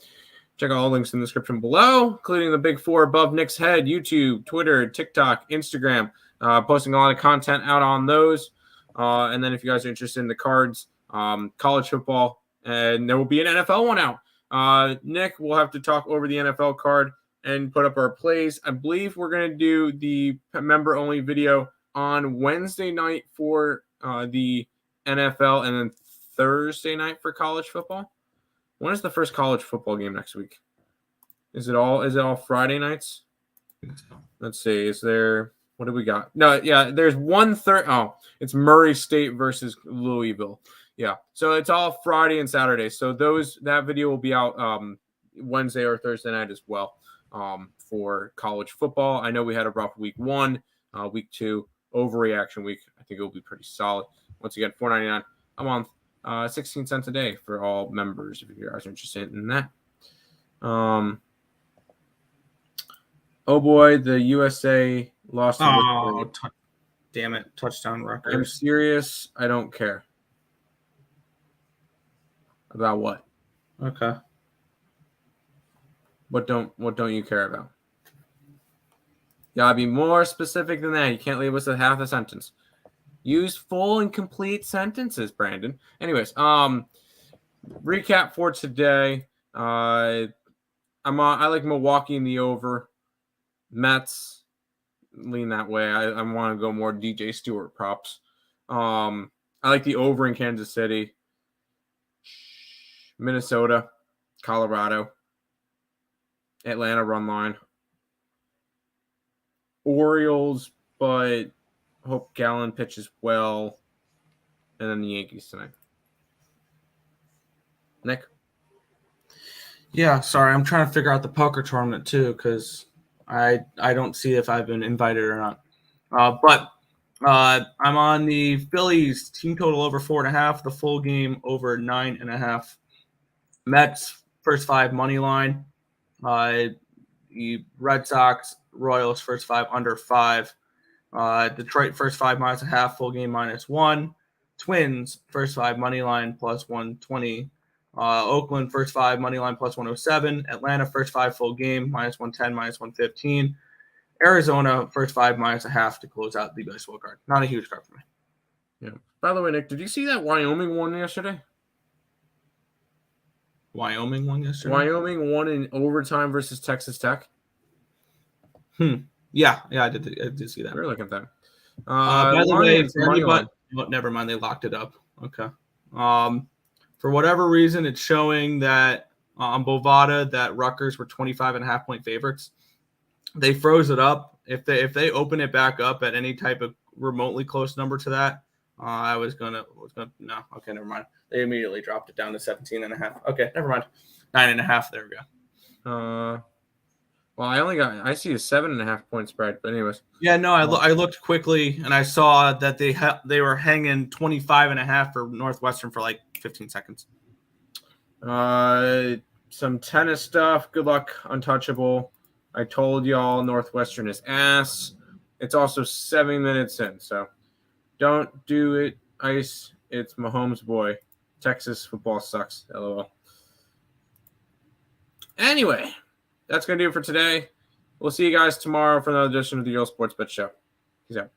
Check out all the links in the description below, including the big 4 above Nick's head: YouTube, Twitter, TikTok, Instagram. Posting a lot of content out on those. And then if you guys are interested in the cards, college football, and there will be an NFL one out. Nick will have to talk over the NFL card and put up our plays. I believe we're going to do the member-only video on Wednesday night for the NFL, and then Thursday night for college football. When is the first college football game next week? Is it all Friday nights? Let's see. Is there, what do we got? No, yeah, there's 1/3. Oh, it's Murray State versus Louisville. Yeah. So it's all Friday and Saturday. So that video will be out Wednesday or Thursday night as well for college football. I know we had a rough week 1, week 2, overreaction week. I think it will be pretty solid. Once again, $4.99 a month, 16 cents a day for all members if you guys are interested in that. Oh boy, the USA lost. Damn it! Touchdown Rutgers. I'm serious. I don't care. About what? Okay. What don't you care about? You gotta be more specific than that. You can't leave us with half a sentence. Use full and complete sentences, Brandon. Anyways, recap for today. I like Milwaukee in the over. Mets, lean that way. I want to go more DJ Stewart props. I like the over in Kansas City. Minnesota, Colorado, Atlanta run line. Orioles, but hope Gallen pitches well. And then the Yankees tonight. Nick? Yeah, sorry. I'm trying to figure out the poker tournament too, because I don't see if I've been invited or not. But I'm on the Phillies team total over 4.5, the full game over 9.5. Mets first 5 money line. The Red Sox, Royals first 5 under 5. Detroit first 5 -0.5, full game -1. Twins first 5 money line plus 120. Oakland first 5 money line plus 107. Atlanta first 5 full game -110, -115. Arizona first 5 -0.5 to close out the baseball card. Not a huge card for me. Yeah. By the way, Nick, did you see that Wyoming won yesterday? Wyoming won yesterday. Wyoming won in overtime versus Texas Tech. Yeah, I did see that. We're looking at that. By the way, never mind. They locked it up. Okay. For whatever reason, it's showing that on Bovada that Rutgers were 25.5 point favorites. They froze it up. If they open it back up at any type of remotely close number to that, I was gonna no. Okay, never mind. They immediately dropped it down to 17.5. Okay, never mind. 9.5. There we go. Well, I see a 7.5 point spread, but anyways. Yeah, no, I looked quickly and I saw that they were hanging 25.5 for Northwestern for like 15 seconds. Some tennis stuff. Good luck, Untouchable. I told y'all Northwestern is ass. It's also 7 minutes in, so don't do it, Ice. It's Mahomes' boy. Texas football sucks. LOL. Anyway, that's going to do it for today. We'll see you guys tomorrow for another edition of the Earle Sports Bet Show. Peace out.